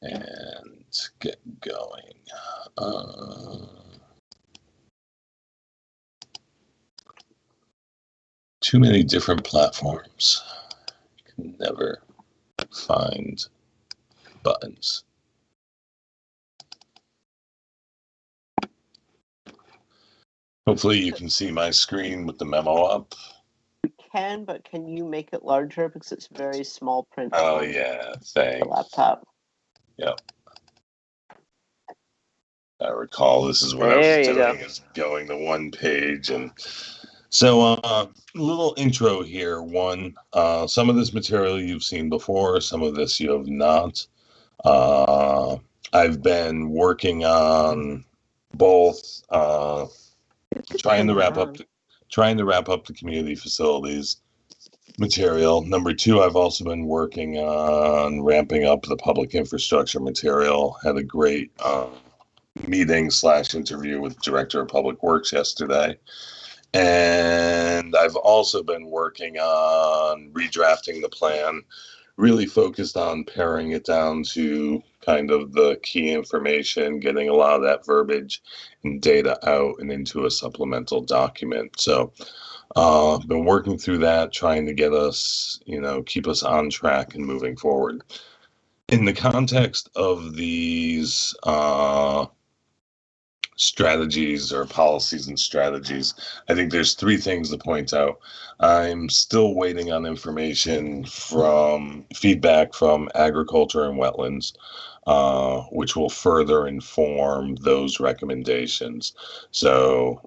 and get going. Too many different platforms. Can never find buttons. Hopefully you can see my screen with the memo up. You can, but can you make it larger because it's very small print? Oh yeah, thanks. The laptop. Yep. I recall this is what I was doing, is going to one page. And so little intro here. One, some of this material you've seen before, some of this you have not. I've been working on both trying to wrap up the community facilities material. Number two, I've also been working on ramping up the public infrastructure material. Had a great meeting/interview with Director of Public Works yesterday. And I've also been working on redrafting the plan, really focused on paring it down to kind of the key information, getting a lot of that verbiage and data out and into a supplemental document. So I've been working through that, trying to get us, keep us on track and moving forward. In the context of these strategies or policies and strategies, I think there's three things to point out. I'm still waiting on information from feedback from agriculture and wetlands, which will further inform those recommendations. So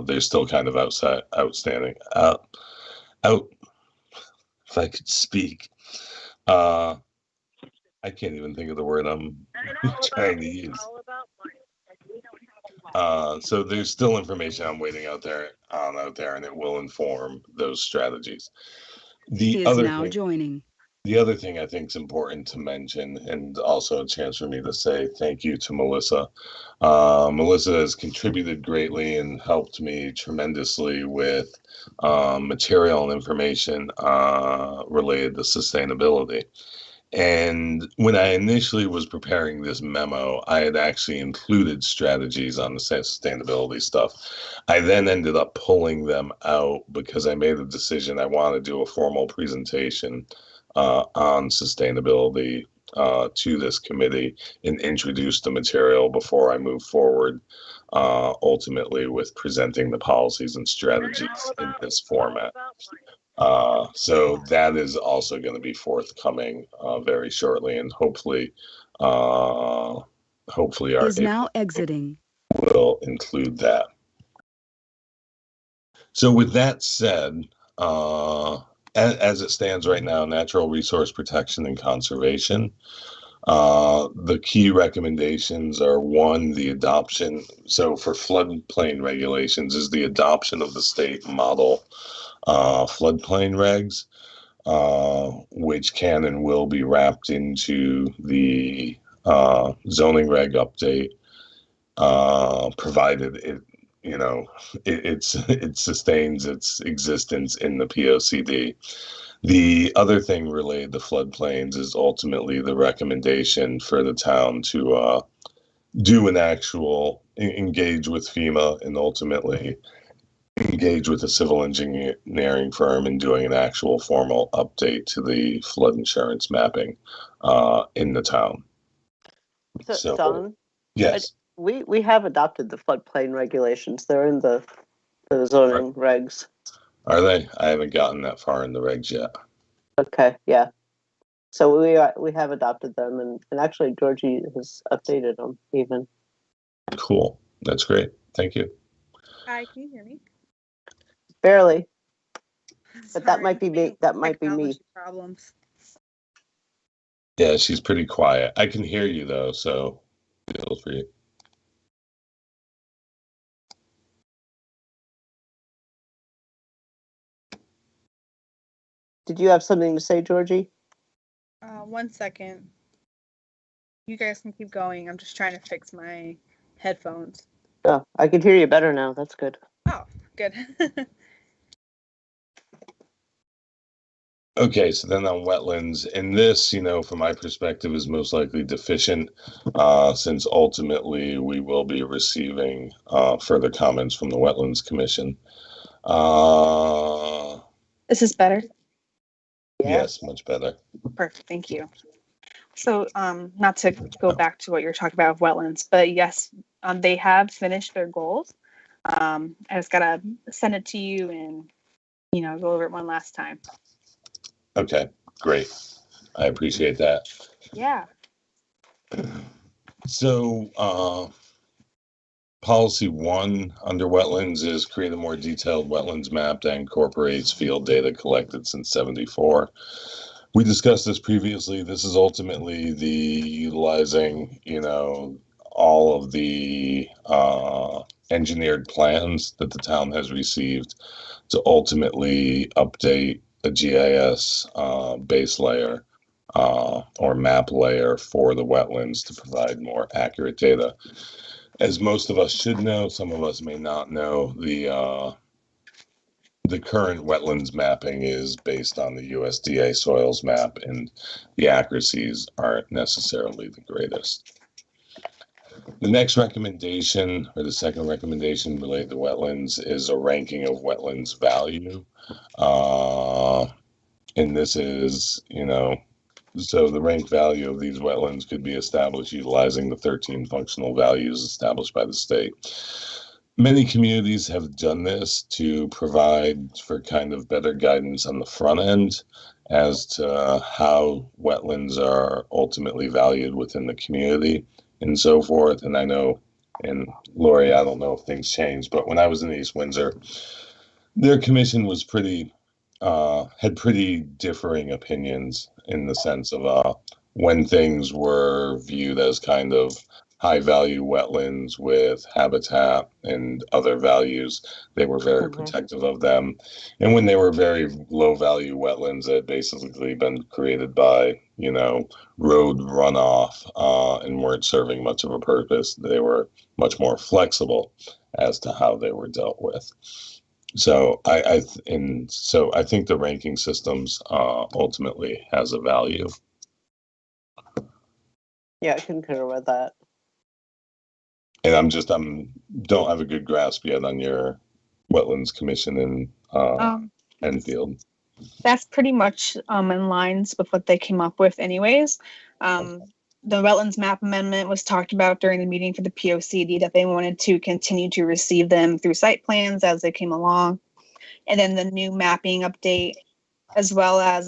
they're still kind of outstanding. If I could speak, I can't even think of the word I'm trying to use. So there's still information I'm waiting out there, and it will inform those strategies. The other thing I think is important to mention, and also a chance for me to say thank you to Melissa. Melissa has contributed greatly and helped me tremendously with material and information related to sustainability. And when I initially was preparing this memo, I had actually included strategies on the sustainability stuff. I then ended up pulling them out because I made a decision I want to do a formal presentation on sustainability to this committee and introduce the material before I move forward, ultimately with presenting the policies and strategies in this format. So that is also going to be forthcoming very shortly, and hopefully our will include that. So with that said, as it stands right now, natural resource protection and conservation, the key recommendations are, one, the adoption. So for floodplain regulations is the adoption of the state model floodplain regs, which can and will be wrapped into the zoning reg update, provided it sustains its existence in the POCD. The other thing related to floodplains is ultimately the recommendation for the town to do an actual engage with FEMA and ultimately engage with a civil engineering firm in doing an actual formal update to the flood insurance mapping in the town. So Don, yes, we have adopted the floodplain regulations. They're in the zoning regs. Are they? I haven't gotten that far in the regs yet. Okay, yeah. So we have adopted them, and actually Georgie has updated them even. Cool. That's great. Thank you. Hi, can you hear me? Barely. But that might be me. That might be me. Problems. Yeah, she's pretty quiet. I can hear you though, so feel free. Did you have something to say, Georgie? 1 second. You guys can keep going. I'm just trying to fix my headphones. Oh, I can hear you better now. That's good. Oh, good. Okay, so then on wetlands, and this, from my perspective, is most likely deficient, since ultimately we will be receiving further comments from the Wetlands Commission. Is this better? Yeah. Yes, much better. Perfect, thank you. So, not to go back to what you're talking about of wetlands, but yes, they have finished their goals. I just gotta send it to you and, go over it one last time. Okay, great. I appreciate that. Yeah. So, policy 1 under wetlands is create a more detailed wetlands map that incorporates field data collected since '74. We discussed this previously. This is ultimately the utilizing, all of the engineered plans that the town has received to ultimately update a GIS base layer or map layer for the wetlands to provide more accurate data. As most of us should know, some of us may not know, the current wetlands mapping is based on the USDA soils map, and the accuracies aren't necessarily the greatest. The next recommendation, or the second recommendation related to wetlands, is a ranking of wetlands value. And this is, so the rank value of these wetlands could be established utilizing the 13 functional values established by the state. Many communities have done this to provide for kind of better guidance on the front end as to how wetlands are ultimately valued within the community and so forth. And I know, and Lori, I don't know if things changed, but when I was in East Windsor, their commission was had pretty differing opinions in the sense of when things were viewed as kind of high value wetlands with habitat and other values, they were very protective of them. And when they were very low value wetlands that had basically been created by, road runoff and weren't serving much of a purpose, they were much more flexible as to how they were dealt with. So I think the ranking systems ultimately has a value. Yeah, I concur with that. And I'm don't have a good grasp yet on your wetlands commission in Enfield. That's pretty much in lines with what they came up with, anyways. The wetlands map amendment was talked about during the meeting for the POCD that they wanted to continue to receive them through site plans as they came along. And then the new mapping update, as well as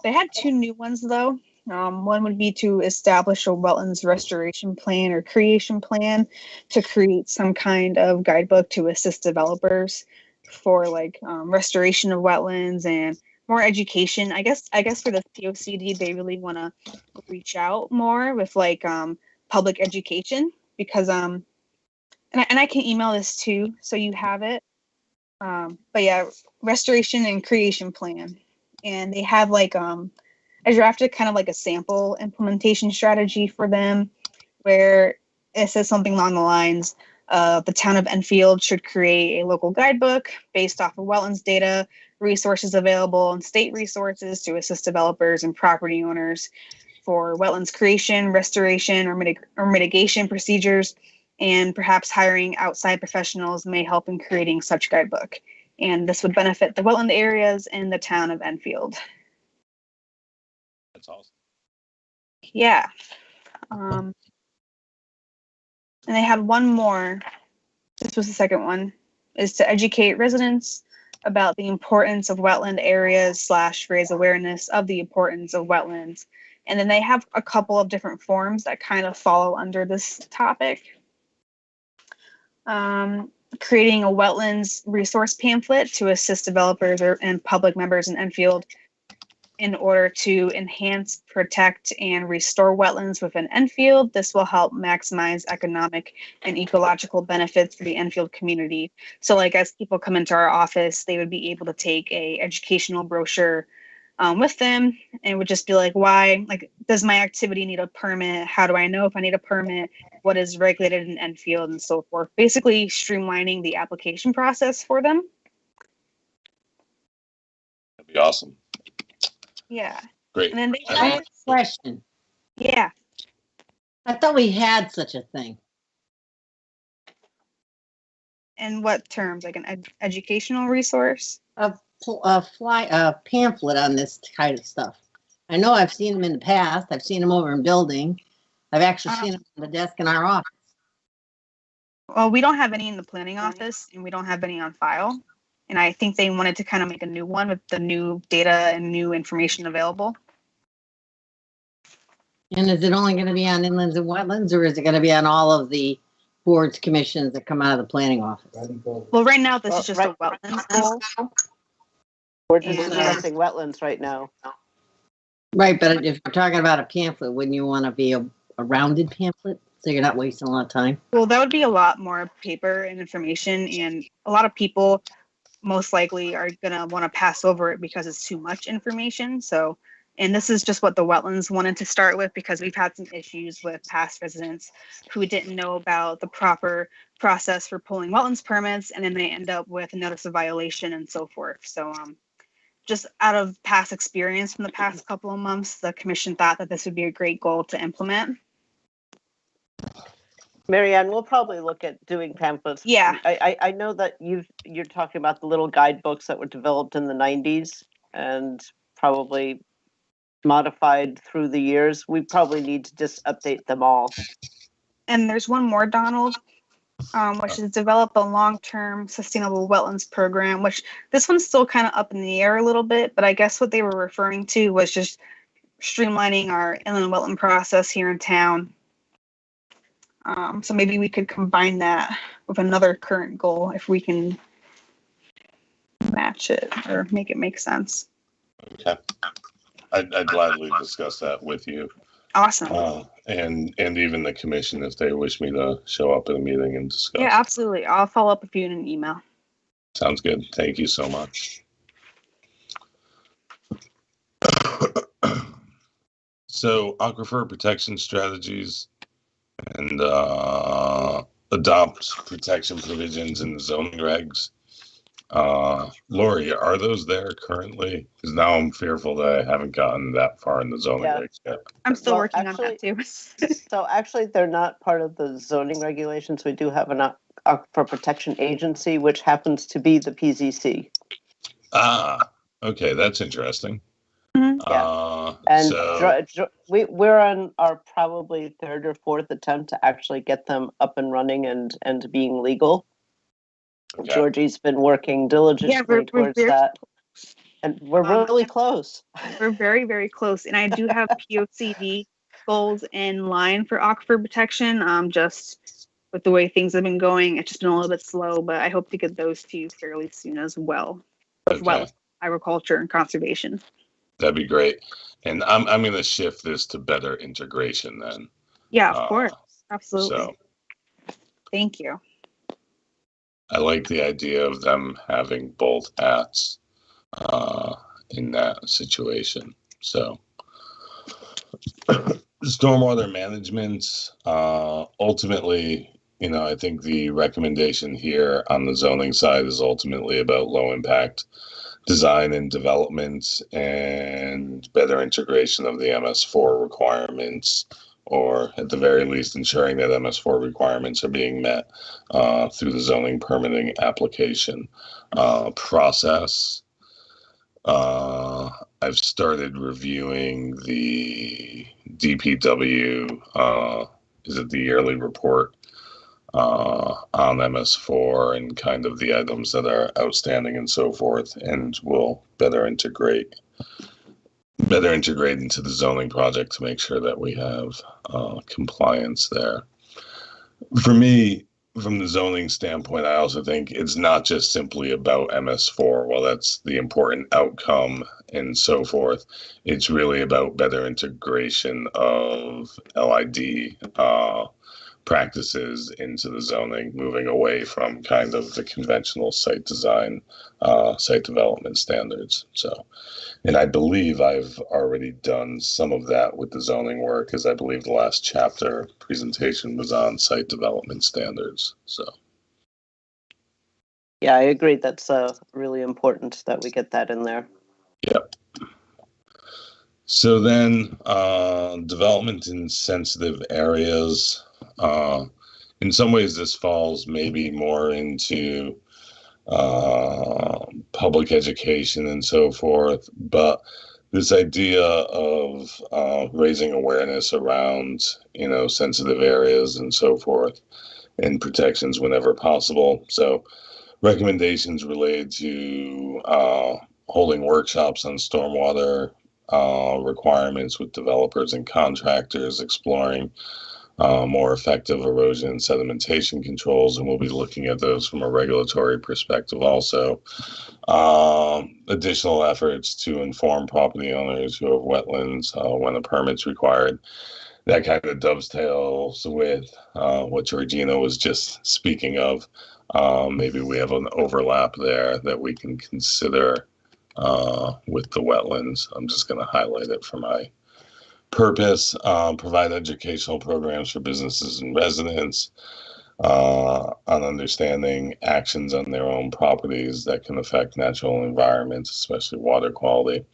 they had 2 new ones though. One would be to establish a wetlands restoration plan or creation plan to create some kind of guidebook to assist developers for like restoration of wetlands and more education. I guess for the POCD, they really want to reach out more with like public education because and I can email this too, so you have it. But yeah, restoration and creation plan, and they have like I drafted kind of like a sample implementation strategy for them, where it says something along the lines of the town of Enfield should create a local guidebook based off of wetlands data, resources available, and state resources to assist developers and property owners for wetlands creation, restoration, or mitigation procedures, and perhaps hiring outside professionals may help in creating such guidebook. And this would benefit the wetland areas in the town of Enfield. That's awesome. Yeah. And they had one more. This was the second one, is to educate residents about the importance of wetland areas / raise awareness of the importance of wetlands. And then they have a couple of different forms that kind of follow under this topic. Creating a wetlands resource pamphlet to assist developers and public members in Enfield in order to enhance, protect, and restore wetlands within Enfield. This will help maximize economic and ecological benefits for the Enfield community. So like as people come into our office, they would be able to take a educational brochure with them and would just be like, why, like, does my activity need a permit? How do I know if I need a permit? What is regulated in Enfield and so forth? Basically streamlining the application process for them. That'd be awesome. Yeah. Great. And then they I have a question. yeah. I thought we had such a thing. In what terms? Like an educational resource? A pamphlet on this kind of stuff. I know I've seen them in the past. I've seen them over in building. I've actually seen them on the desk in our office. Well, we don't have any in the planning office, and we don't have any on file. And I think they wanted to kind of make a new one with the new data and new information available. And is it only going to be on inlands and wetlands, or is it going to be on all of the boards, commissions that come out of the planning office? Well, right now, this is just a wetlands goal. We're just And, discussing wetlands right now. Right, but if you're talking about a pamphlet, wouldn't you want to be a rounded pamphlet so you're not wasting a lot of time? Well, that would be a lot more paper and information, and a lot of people most likely are going to want to pass over it because it's too much information. So, and this is just what the wetlands wanted to start with, because we've had some issues with past residents who didn't know about the proper process for pulling wetlands permits, and then they end up with a notice of violation and so forth. So, just out of past experience from the past couple of months, the commission thought that this would be a great goal to implement. Marianne, we'll probably look at doing pamphlets. Yeah. I know that you're talking about the little guidebooks that were developed in the 90s and probably modified through the years. We probably need to just update them all. And there's one more, Donald, which is develop a long-term sustainable wetlands program, which this one's still kind of up in the air a little bit, but I guess what they were referring to was just streamlining our inland wetland process here in town. So maybe we could combine that with another current goal if we can match it or make it make sense. Okay. I'd gladly discuss that with you. Awesome. And even the commission if they wish me to show up at a meeting and discuss. Yeah, absolutely. I'll follow up with you in an email. Sounds good. Thank you so much. So aquifer protection strategies and adopt protection provisions in the zoning regs. Lori, are those there currently? Because now I'm fearful that I haven't gotten that far in the zoning regs yet. I'm still working on that too. So actually, they're not part of the zoning regulations. We do have an aquifer protection agency, which happens to be the PZC. Ah, okay, that's interesting. Yeah, and so, we're on our probably third or fourth attempt to actually get them up and running and being legal. Okay. Georgie's been working diligently towards that, and we're really close. We're very, very close, and I do have POCD goals in line for aquifer protection. Just with the way things have been going, it's just been a little bit slow, but I hope to get those to you fairly soon as well. As well as agriculture and conservation. That'd be great. And I'm going to shift this to better integration then. Yeah, of course. Absolutely. So, thank you. I like the idea of them having both hats in that situation. So, stormwater management, ultimately, you know, I think the recommendation here on the zoning side is ultimately about low impact design and development and better integration of the MS4 requirements, or at the very least ensuring that MS4 requirements are being met through the zoning permitting application process. I've started reviewing the DPW, is it the yearly report on MS4 and kind of the items that are outstanding and so forth, and we'll better integrate into the zoning project to make sure that we have compliance there. For me, from the zoning standpoint, I also think it's not just simply about MS4. While that's the important outcome and so forth, it's really about better integration of LID practices into the zoning, moving away from kind of the conventional site design, site development standards. So, and I believe I've already done some of that with the zoning work, as I believe the last chapter presentation was on site development standards. So, yeah, I agree. That's really important that we get that in there. Yep. So then, development in sensitive areas. In some ways, this falls maybe more into public education and so forth. But this idea of raising awareness around, sensitive areas and so forth, and protections whenever possible. So recommendations related to holding workshops on stormwater requirements with developers and contractors, exploring more effective erosion and sedimentation controls, and we'll be looking at those from a regulatory perspective also. Additional efforts to inform property owners who have wetlands when a permit's required. That kind of dovetails with what Georgina was just speaking of. Maybe we have an overlap there that we can consider with the wetlands. I'm just going to highlight it for my purpose. Provide educational programs for businesses and residents on understanding actions on their own properties that can affect natural environments, especially water quality.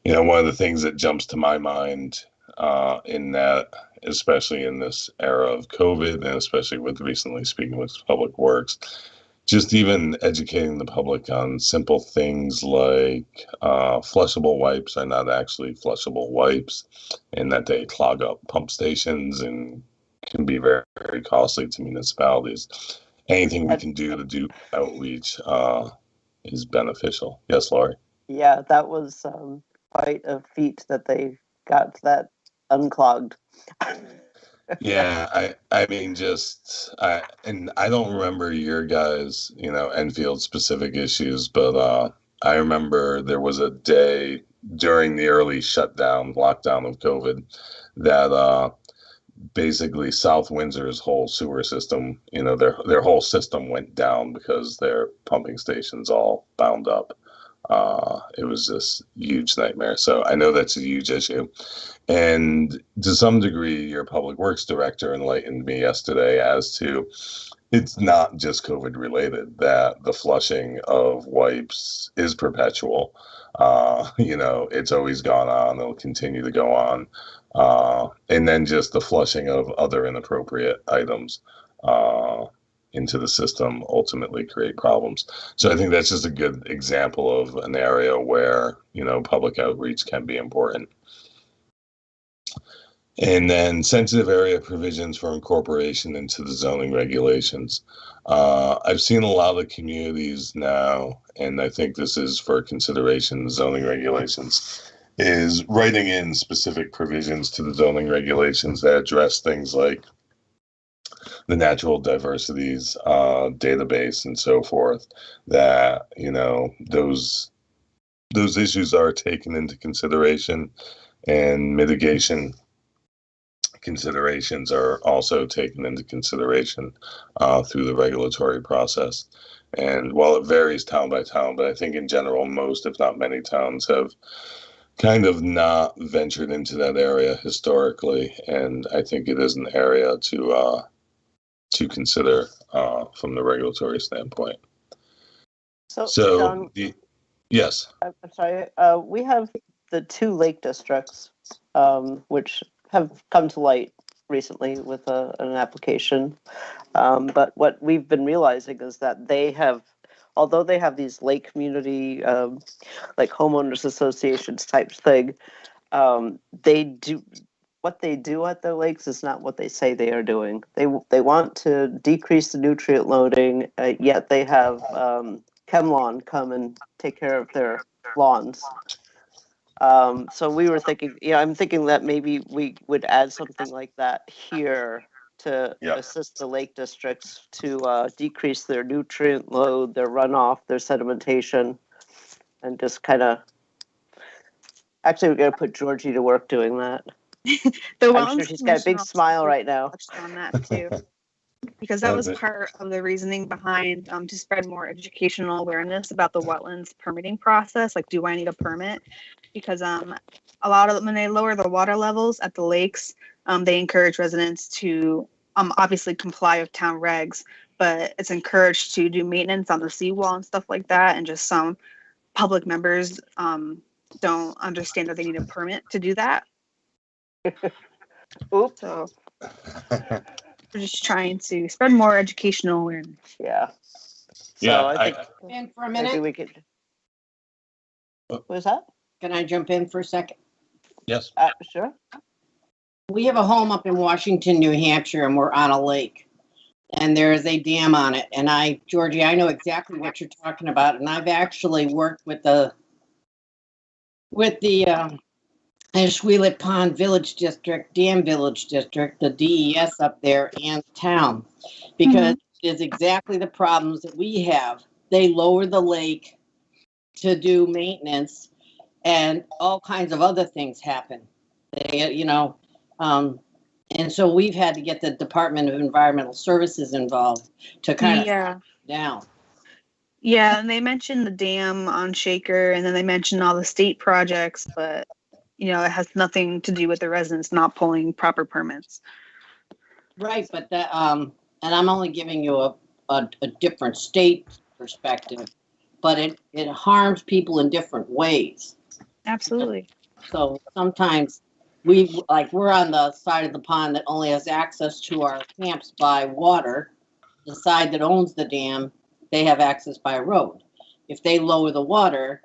One of the things that jumps to my mind in that, especially in this era of COVID, and especially with recently speaking with Public Works, just even educating the public on simple things like flushable wipes are not actually flushable wipes, and that they clog up pump stations and can be very, very costly to municipalities. Anything we can do outreach is beneficial. Yes, Laurie? Yeah, that was quite a feat that they got that unclogged. Yeah, I mean, and I don't remember your guys, Enfield specific issues, but I remember there was a day during the early lockdown of COVID, that basically South Windsor's whole sewer system, their whole system went down because their pumping stations all bound up. It was this huge nightmare. So I know that's a huge issue. And to some degree, your public works director enlightened me yesterday as to it's not just COVID related, that the flushing of wipes is perpetual. It's always gone on. It'll continue to go on. And then just the flushing of other inappropriate items into the system ultimately create problems. So I think that's just a good example of an area where, public outreach can be important. And then sensitive area provisions for incorporation into the zoning regulations. I've seen a lot of communities now, and I think this is for consideration, the zoning regulations, is writing in specific provisions to the zoning regulations that address things like the natural diversities database and so forth, that, those issues are taken into consideration, and mitigation considerations are also taken into consideration through the regulatory process. And while it varies town by town, but I think in general, most, if not many towns have kind of not ventured into that area historically. And I think it is an area to consider from the regulatory standpoint. So John, yes. I'm sorry. We have the 2 lake districts, which have come to light recently with an application. But what we've been realizing is that although they have these lake community, like homeowners associations type thing, what they do at their lakes is not what they say they are doing. They want to decrease the nutrient loading, yet they have ChemLawn come and take care of their lawns. So we were thinking, I'm thinking that maybe we would add something like that here to assist the lake districts to decrease their nutrient load, their runoff, their sedimentation, and just kind of. Actually, we're going to put Georgie to work doing that. I'm sure she's got a big smile right now. On that too. Because that was part of the reasoning behind to spread more educational awareness about the wetlands permitting process. Like, do I need a permit? Because a lot of when they lower the water levels at the lakes, they encourage residents to obviously comply with town regs, but it's encouraged to do maintenance on the seawall and stuff like that. And just some public members don't understand that they need a permit to do that. Oops. So we're just trying to spread more educational awareness. Yeah. So Yeah, I think In for a maybe minute? we could. What was that? Can I jump in for a second? yes. Sure. We have a home up in Washington, New Hampshire, and we're on a lake. And there is a dam on it. And Georgie, I know exactly what you're talking about. And I've actually worked with the Ashwellet Pond Village District, Dam Village District, the DES up there, and town, because it is exactly the problems that we have. They lower the lake to do maintenance, and all kinds of other things happen. And so we've had to get the Department of Environmental Services involved to kind of down. Yeah, and they mentioned the dam on Shaker, and then they mentioned all the state projects, but it has nothing to do with the residents not pulling proper permits. Right, but that and I'm only giving you a different state perspective, but it harms people in different ways. Absolutely. So sometimes we're on the side of the pond that only has access to our camps by water. The side that owns the dam, they have access by a road. If they lower the water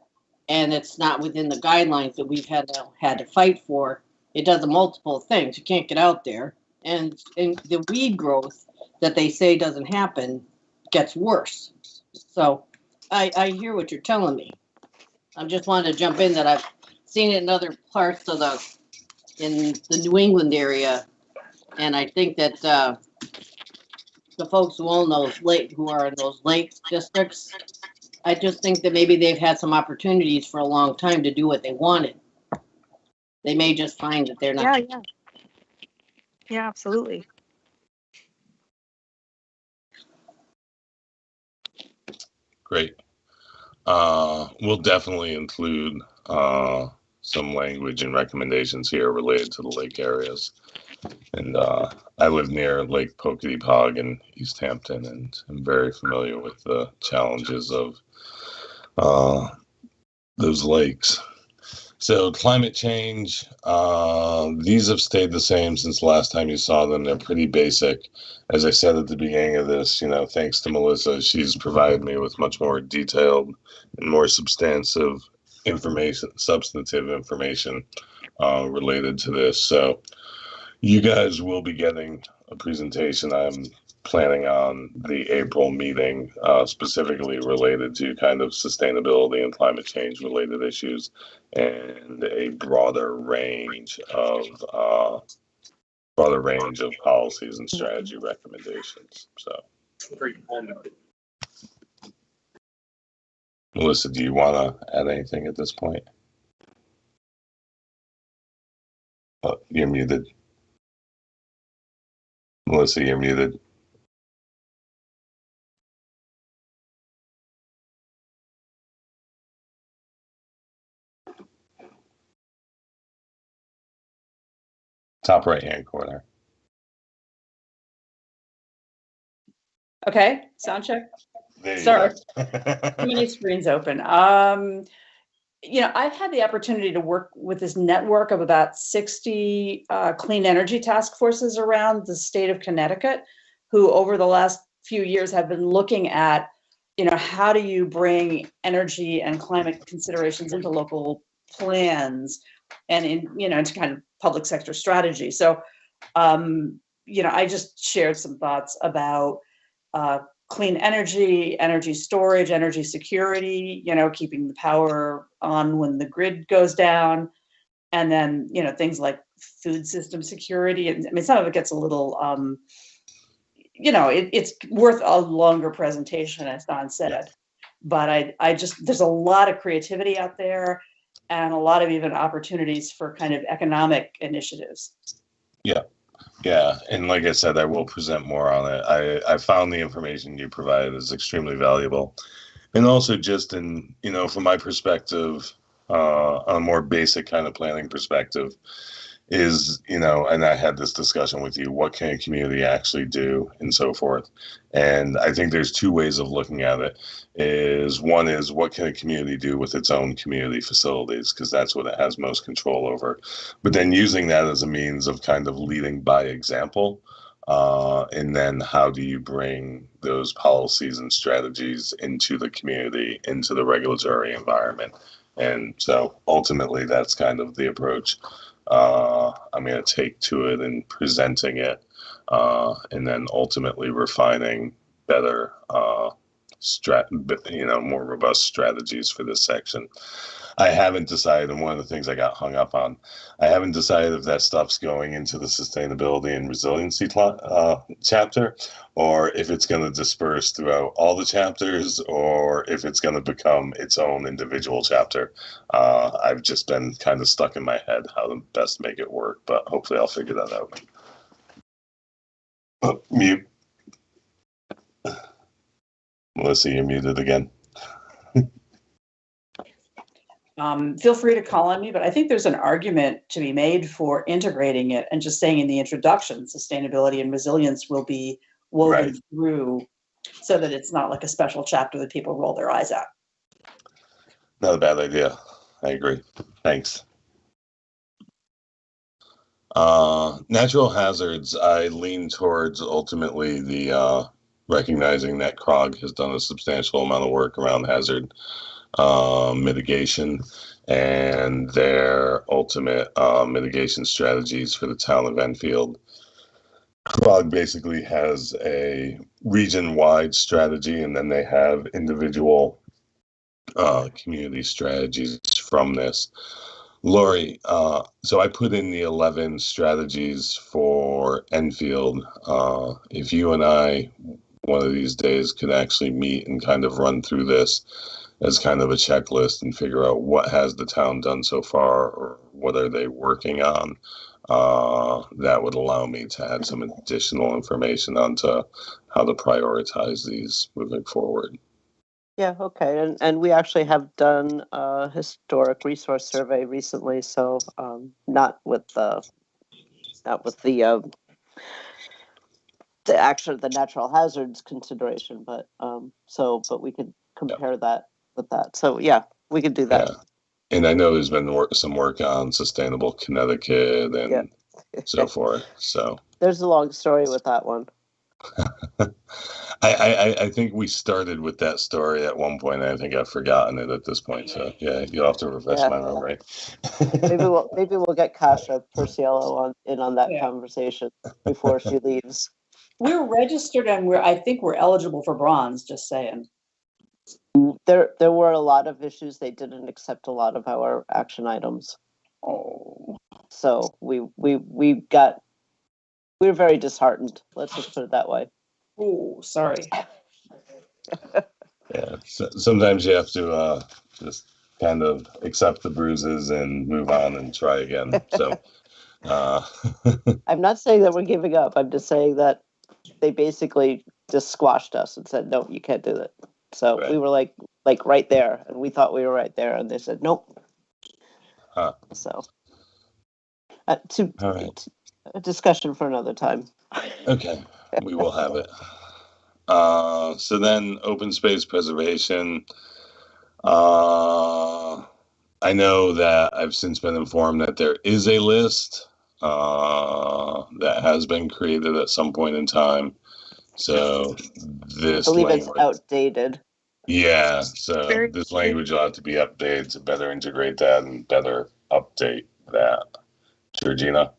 and it's not within the guidelines that we've had to fight for, it does multiple things. You can't get out there. And the weed growth that they say doesn't happen gets worse. So I hear what you're telling me. I just wanted to jump in that I've seen it in other parts of in the New England area. And I think that the folks who own who are in those lake districts, I just think that maybe they've had some opportunities for a long time to do what they wanted. They may just find that they're not. Yeah, absolutely. Great. We'll definitely include some language and recommendations here related to the lake areas. And I live near Lake Poketipog in East Hampton, and I'm very familiar with the challenges of those lakes. So climate change, these have stayed the same since the last time you saw them. They're pretty basic. As I said at the beginning of this, thanks to Melissa, she's provided me with much more detailed and more substantive information related to this. So you guys will be getting a presentation. I'm planning on the April meeting, specifically related to kind of sustainability and climate change related issues, and a broader range of policies and strategy recommendations. So, Melissa, do you want to add anything at this point? You're muted. Melissa, you're muted. Top right-hand corner. Okay, sound check. Sorry, too many screens open. I've had the opportunity to work with this network of about 60 clean energy task forces around the state of Connecticut, who over the last few years have been looking at, how do you bring energy and climate considerations into local plans and into kind of public sector strategy. So, I just shared some thoughts about clean energy, energy storage, energy security, keeping the power on when the grid goes down. And then, things like food system security. And I mean, some of it gets a little, it's worth a longer presentation, as Don said. But there's a lot of creativity out there and a lot of even opportunities for kind of economic initiatives. Yeah, and like I said, I will present more on it. I found the information you provided is extremely valuable. And also just from my perspective, on a more basic kind of planning perspective, is, and I had this discussion with you, what can a community actually do and so forth. And I think there's two ways of looking at it. One is what can a community do with its own community facilities, because that's what it has most control over. But then using that as a means of kind of leading by example. And then how do you bring those policies and strategies into the community, into the regulatory environment? And so ultimately that's kind of the approach I'm going to take to it and presenting it, and then ultimately refining better, more robust strategies for this section. I haven't decided, and one of the things I got hung up on, I haven't decided if that stuff's going into the sustainability and resiliency chapter, or if it's going to disperse throughout all the chapters, or if it's going to become its own individual chapter. I've just been kind of stuck in my head how to best make it work, but hopefully I'll figure that out. Oh, mute. Melissa, you're muted again. Feel free to call on me, but I think there's an argument to be made for integrating it and just saying in the introduction, sustainability and resilience will be woven through so that it's not like a special chapter that people roll their eyes at. Not a bad idea. I agree. Thanks. Natural hazards, I lean towards ultimately the recognizing that CROG has done a substantial amount of work around hazard mitigation and their ultimate mitigation strategies for the town of Enfield. CROG basically has a region-wide strategy, and then they have individual community strategies from this. Lori, so I put in the 11 strategies for Enfield. If you and I, one of these days, could actually meet and kind of run through this as kind of a checklist and figure out what has the town done so far, or what are they working on, that would allow me to add some additional information onto how to prioritize these moving forward. Yeah, okay. And we actually have done a historic resource survey recently, so not with the natural hazards consideration, but we could compare that with that. So yeah, we could do that. Yeah. And I know there's been some work on Sustainable Connecticut and so forth. So there's a long story with that one. I think we started with that story at one point. I think I've forgotten it at this point. So yeah, you'll have to refresh my memory. maybe we'll get Kasha Perciello on that conversation before she leaves. We're registered and I think we're eligible for bronze, just saying. There were a lot of issues. They didn't accept a lot of our action items. Oh. So we're very disheartened. Let's just put it that way. Oh, sorry. Yeah, so sometimes you have to just kind of accept the bruises and move on and try again. So I'm not saying that we're giving up. I'm just saying that they basically just squashed us and said, no, you can't do that. So we were like right there, and we thought we were right there, and they said, nope. So a discussion for another time. Okay, we will have it. So then open space preservation. I know that I've since been informed that there is a list that has been created at some point in time. So this I believe it's outdated. Yeah, so this language will have to be updated to better integrate that and better update that. Georgina?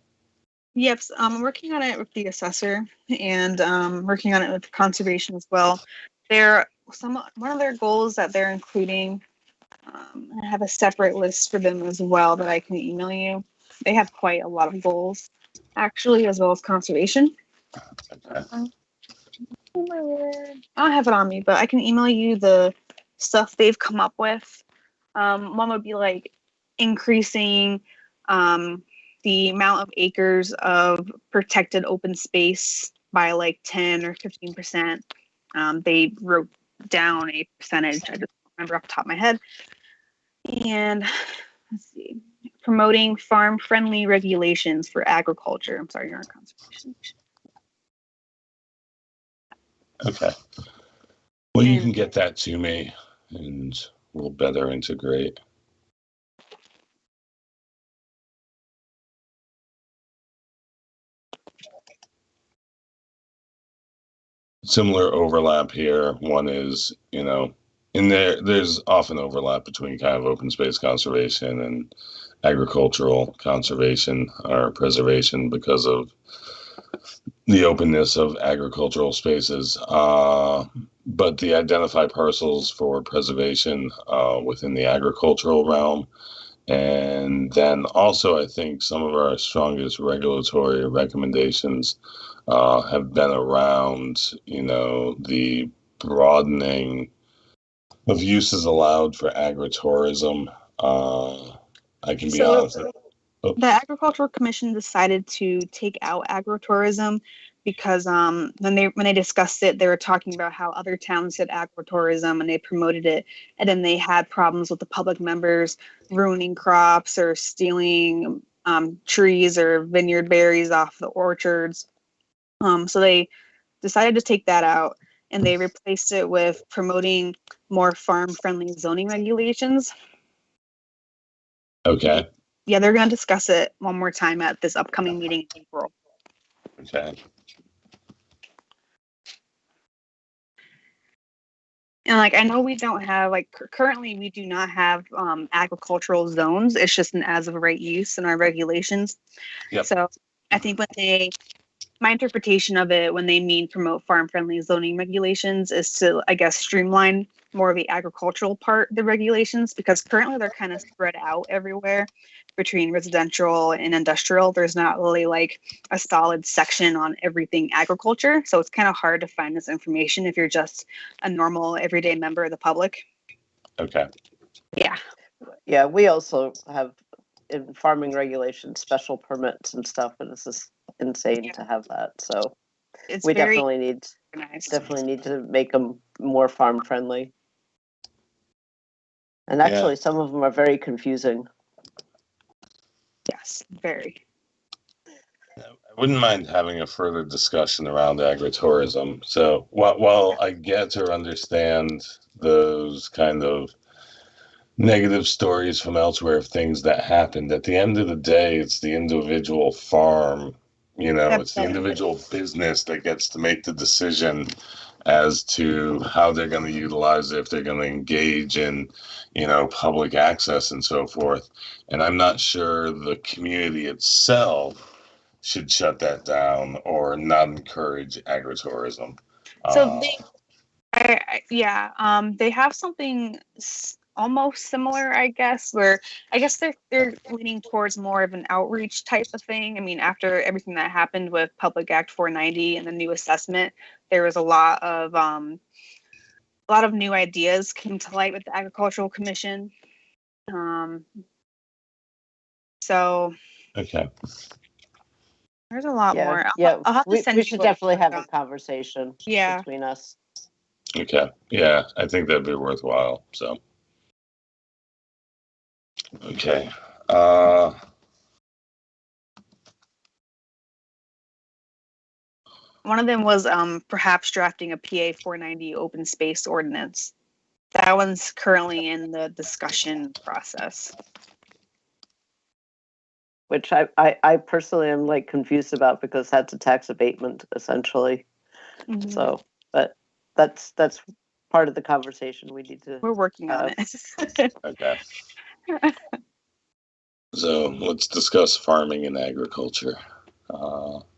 Yes, I'm working on it with the assessor and working on it with conservation as well. One of their goals that they're including, I have a separate list for them as well that I can email you. They have quite a lot of goals, actually, as well as conservation. Okay. I don't have it on me, but I can email you the stuff they've come up with. One would be like increasing the amount of acres of protected open space by like 10 or 15%. They wrote down a percentage. I just don't remember off the top of my head. And let's see, promoting farm-friendly regulations for agriculture. I'm sorry, you're on conservation. Okay. Well, you can get that to me, and we'll better integrate. Similar overlap here. One is, in there's often overlap between kind of open space conservation and agricultural conservation or preservation because of the openness of agricultural spaces. But the identify parcels for preservation within the agricultural realm. And then also, I think some of our strongest regulatory recommendations have been around, the broadening of uses allowed for agritourism. I can be honest. The Agricultural Commission decided to take out agritourism because when they discussed it, they were talking about how other towns had agritourism and they promoted it, and then they had problems with the public members ruining crops or stealing trees or vineyard berries off the orchards. So they decided to take that out, and they replaced it with promoting more farm-friendly zoning regulations. Okay. Yeah, they're going to discuss it one more time at this upcoming meeting in April. Okay. And I know we don't have currently we do not have agricultural zones. It's just an as of right use in our regulations. Yep. So I think my interpretation of it when they mean promote farm-friendly zoning regulations is to, I guess, streamline more of the agricultural part of the regulations, because currently they're kind of spread out everywhere between residential and industrial. There's not really a solid section on everything agriculture. So it's kind of hard to find this information if you're just a normal everyday member of the public. Okay. Yeah. Yeah, we also have in farming regulations special permits and stuff, and it's just insane to have that. So we definitely need to make them more farm friendly. And actually, some of them are very confusing. Yes, very. I wouldn't mind having a further discussion around agritourism. So while I get or understand those kind of negative stories from elsewhere of things that happened, at the end of the day, it's the individual farm, it's the individual business that gets to make the decision as to how they're going to utilize it, if they're going to engage in, public access and so forth. And I'm not sure the community itself should shut that down or not encourage agritourism. So they have something almost similar, I guess, where I guess they're leaning towards more of an outreach type of thing. I mean, after everything that happened with Public Act 490 and the new assessment, there was a lot of new ideas came to light with the Agricultural Commission. So okay, there's a lot more. I'll have to send we should definitely have a conversation between us. Okay, yeah, I think that'd be worthwhile. So. Okay. One of them was perhaps drafting a PA 490 open space ordinance. That one's currently in the discussion process. Which I personally am confused about, because that's a tax abatement essentially. Mm-hmm. So, but that's part of the conversation we need to. We're working on it. Okay. So let's discuss farming and agriculture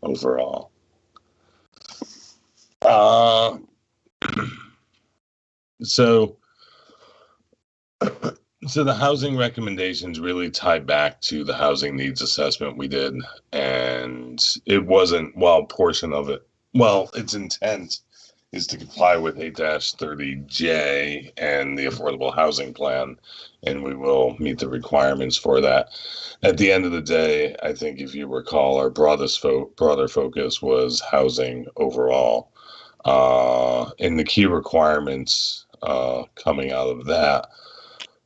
overall. So the housing recommendations really tie back to the housing needs assessment we did, and it wasn't, portion of it, its intent is to comply with 8-30J and the Affordable Housing Plan, and we will meet the requirements for that. At the end of the day, I think if you recall, our broader focus was housing overall. And the key requirements coming out of that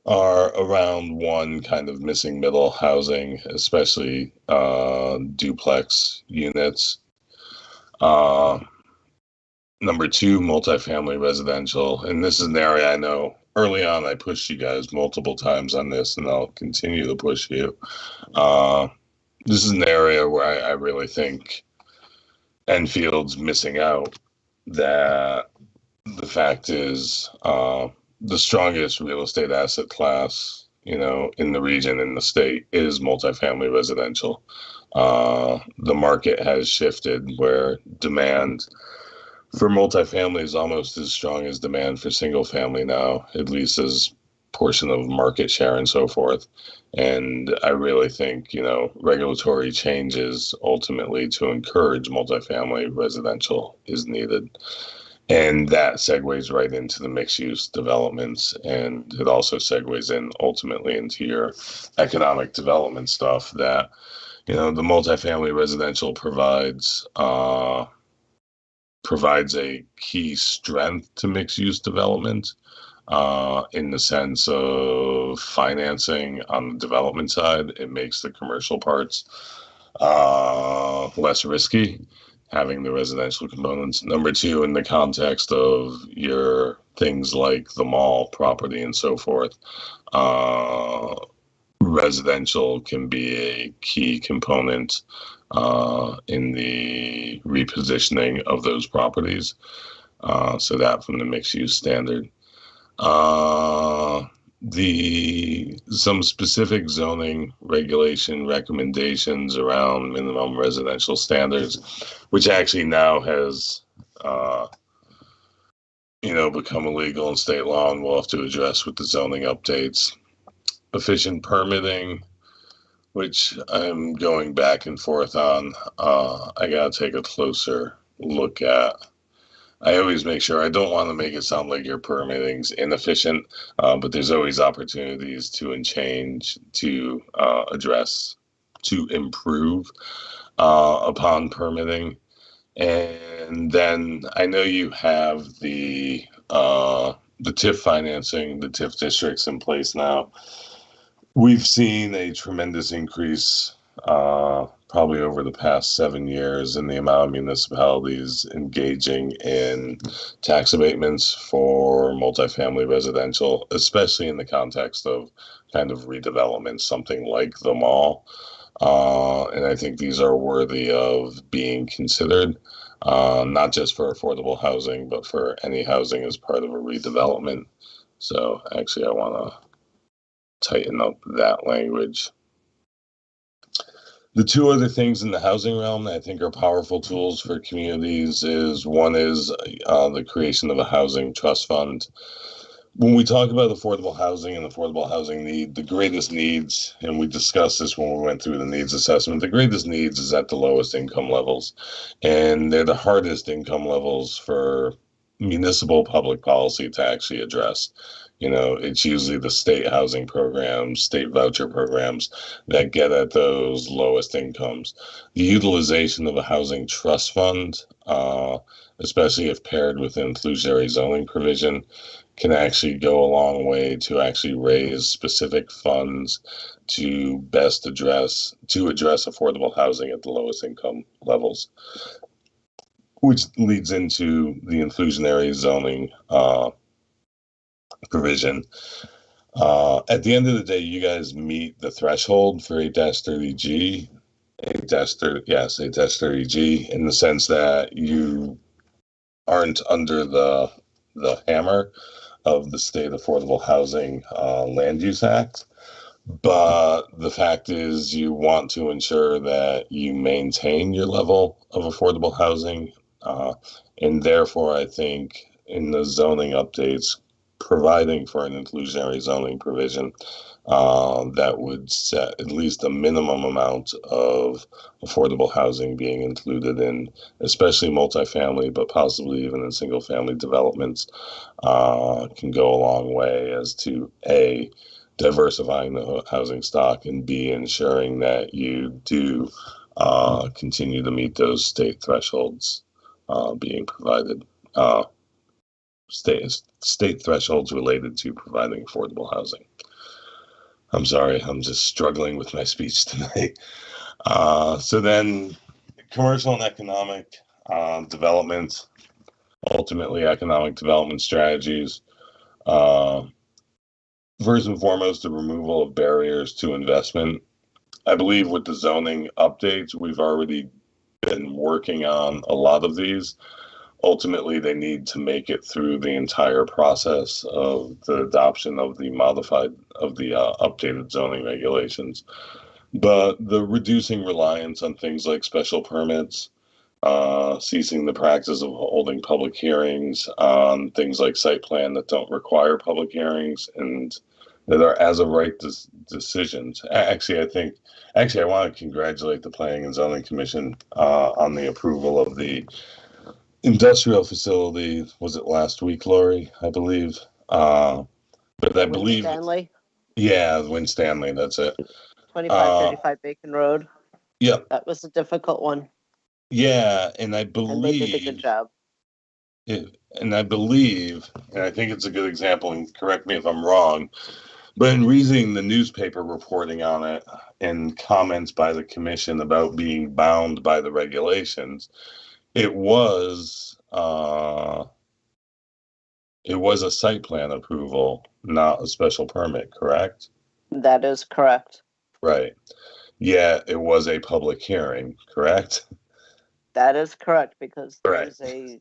are around one, kind of missing middle housing, especially duplex units. Number two, multifamily residential. And this is an area I know early on I pushed you guys multiple times on this, and I'll continue to push you. This is an area where I really think Enfield's missing out. That the fact is, the strongest real estate asset class, in the region, in the state, is multifamily residential. The market has shifted where demand for multifamily is almost as strong as demand for single family now, at least as portion of market share and so forth. And I really think, regulatory changes ultimately to encourage multifamily residential is needed. And that segues right into the mixed use developments. And it also segues in ultimately into your economic development stuff that, the multifamily residential provides a key strength to mixed use development in the sense of financing on the development side. It makes the commercial parts less risky, having the residential components. Number two, in the context of your things like the mall property and so forth, residential can be a key component in the repositioning of those properties. So that from the mixed use standard. Some specific zoning regulation recommendations around minimum residential standards, which actually now has become illegal in state law, and we'll have to address with the zoning updates. Efficient permitting, which I'm going back and forth on. I gotta take a closer look at. I always make sure, I don't want to make it sound like your permitting's inefficient, but there's always opportunities to change, to address, to improve upon permitting. And then I know you have the TIF financing, the TIF districts in place now. We've seen a tremendous increase probably over the past 7 years in the amount of municipalities engaging in tax abatements for multifamily residential, especially in the context of kind of redevelopment, something like the mall. And I think these are worthy of being considered, not just for affordable housing, but for any housing as part of a redevelopment. So actually, I want to tighten up that language. The two other things in the housing realm that I think are powerful tools for communities is one is the creation of a housing trust fund. When we talk about affordable housing and affordable housing need, the greatest needs, and we discussed this when we went through the needs assessment, the greatest needs is at the lowest income levels. And they're the hardest income levels for municipal public policy to actually address. It's usually the state housing programs, state voucher programs that get at those lowest incomes. The utilization of a housing trust fund, especially if paired with an inclusionary zoning provision, can actually go a long way to actually raise specific funds to best address affordable housing at the lowest income levels, which leads into the inclusionary zoning provision. At the end of the day, you guys meet the threshold for 8-30G, 8-30G, in the sense that you aren't under the hammer of the State Affordable Housing Land Use Act. But the fact is, you want to ensure that you maintain your level of affordable housing. And therefore, I think in the zoning updates, providing for an inclusionary zoning provision that would set at least a minimum amount of affordable housing being included in, especially multifamily, but possibly even in single family developments, can go a long way as to A, diversifying the housing stock, and B, ensuring that you do continue to meet those state thresholds being provided. State thresholds related to providing affordable housing. I'm sorry, I'm just struggling with my speech tonight. So then commercial and economic development, ultimately economic development strategies. First and foremost, the removal of barriers to investment. I believe with the zoning updates, we've already been working on a lot of these. Ultimately, they need to make it through the entire process of the adoption of the updated zoning regulations. But the reducing reliance on things like special permits, ceasing the practice of holding public hearings on things like site plan that don't require public hearings and that are as of right decisions. Actually, I want to congratulate the Planning and Zoning Commission on the approval of the industrial facility. Was it last week, Lori? I believe. But I believe Stanley. Yeah, Winstanley. That's it. 2535 Bacon Road. Yep. That was a difficult one. Yeah, and I believe. And they did a good job. And I believe, and I think it's a good example, and correct me if I'm wrong, but in reading the newspaper reporting on it and comments by the commission about being bound by the regulations, it was a site plan approval, not a special permit, correct? That is correct. Right. Yeah, it was a public hearing, correct? That is correct, because there's a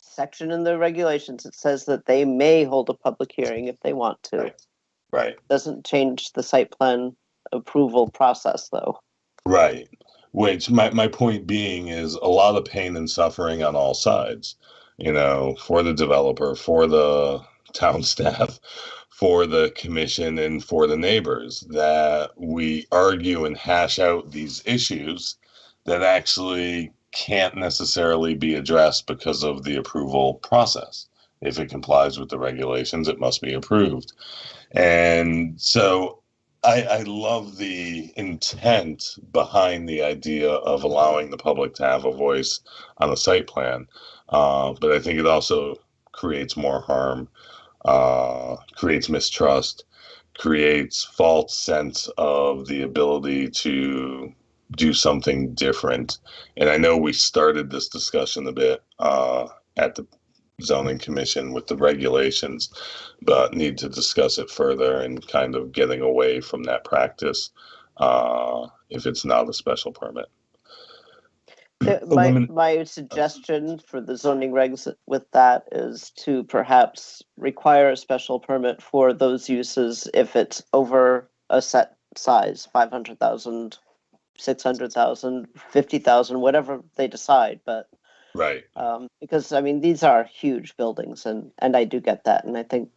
section in the regulations that says that they may hold a public hearing if they want to. Right. Doesn't change the site plan approval process, though. Right. Which my point being is a lot of pain and suffering on all sides, for the developer, for the town staff, for the commission, and for the neighbors, that we argue and hash out these issues that actually can't necessarily be addressed because of the approval process. If it complies with the regulations, it must be approved. And so I love the intent behind the idea of allowing the public to have a voice on a site plan. But I think it also creates more harm, creates mistrust, creates false sense of the ability to do something different. And I know we started this discussion a bit at the zoning commission with the regulations, but need to discuss it further and kind of getting away from that practice if it's not a special permit. My suggestion for the zoning regs with that is to perhaps require a special permit for those uses if it's over a set size, 500,000, 600,000, 50,000, whatever they decide. But right, because these are huge buildings, and I do get that, and I think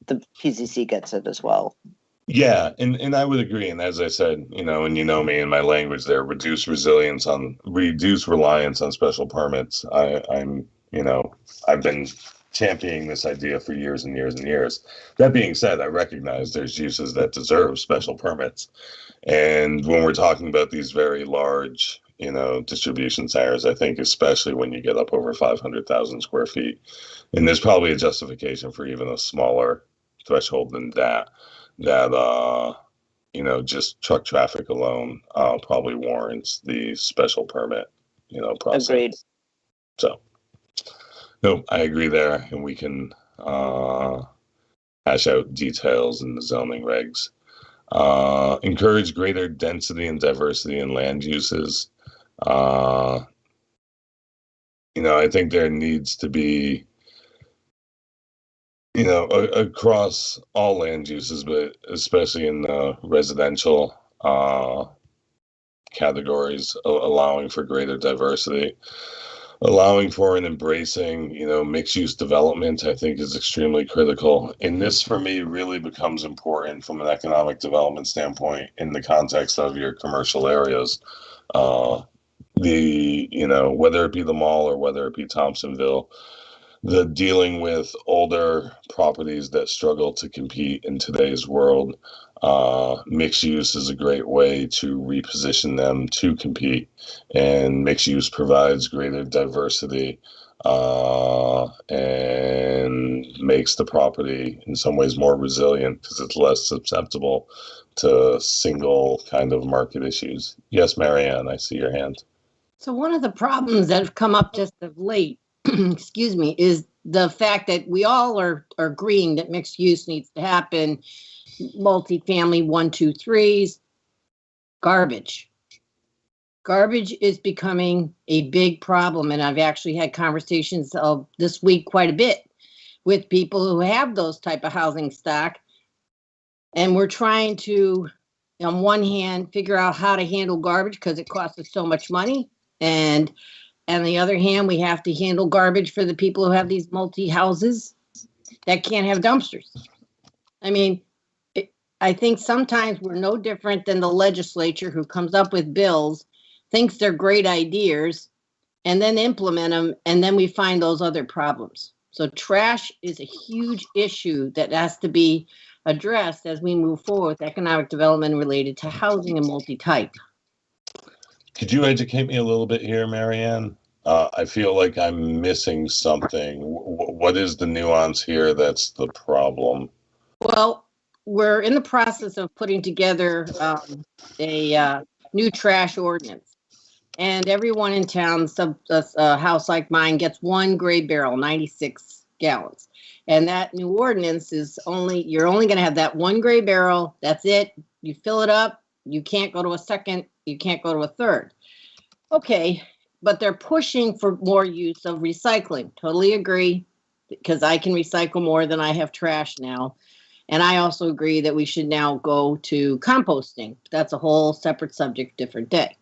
the PCC gets it as well. Yeah, and I would agree. And as I said, and me and my language there, reduce reliance on special permits. I've been championing this idea for years and years and years. That being said, I recognize there's uses that deserve special permits. And when we're talking about these very large, distribution centers, I think especially when you get up over 500,000 square feet, and there's probably a justification for even a smaller threshold than that, just truck traffic alone probably warrants the special permit, process. Agreed. So, no, I agree there, and we can hash out details in the zoning regs. Encourage greater density and diversity in land uses. I think there needs to be, across all land uses, but especially in the residential categories, allowing for greater diversity, allowing for and embracing, mixed-use development, I think is extremely critical. And this, for me, really becomes important from an economic development standpoint in the context of your commercial areas. Whether it be the mall or whether it be Thompsonville, the dealing with older properties that struggle to compete in today's world, Mixed use is a great way to reposition them to compete, and mixed use provides greater diversity and makes the property in some ways more resilient because it's less susceptible to single kind of market issues. Yes, Marianne, I see your hand. So one of the problems that have come up just of late, excuse me, is the fact that we all are agreeing that mixed use needs to happen. Multifamily 1, 2, 3s, garbage. Garbage is becoming a big problem, and I've actually had conversations this week quite a bit with people who have those type of housing stock, and we're trying to, on one hand, figure out how to handle garbage because it costs us so much money, and on the other hand, we have to handle garbage for the people who have these multi-houses that can't have dumpsters. I mean, I think sometimes we're no different than the legislature who comes up with bills, thinks they're great ideas, and then implement them, and then we find those other problems. So trash is a huge issue that has to be addressed as we move forward with economic development related to housing and multi-type. Could you educate me a little bit here, Marianne? I feel like I'm missing something. What is the nuance here that's the problem? Well, we're in the process of putting together a new trash ordinance. And everyone in town, a house like mine, gets one gray barrel, 96 gallons. And that new ordinance is you're only going to have that one gray barrel. That's it. You fill it up. You can't go to a second. You can't go to a third. Okay, but they're pushing for more use of recycling. Totally agree, because I can recycle more than I have trash now. And I also agree that we should now go to composting. That's a whole separate subject, different day.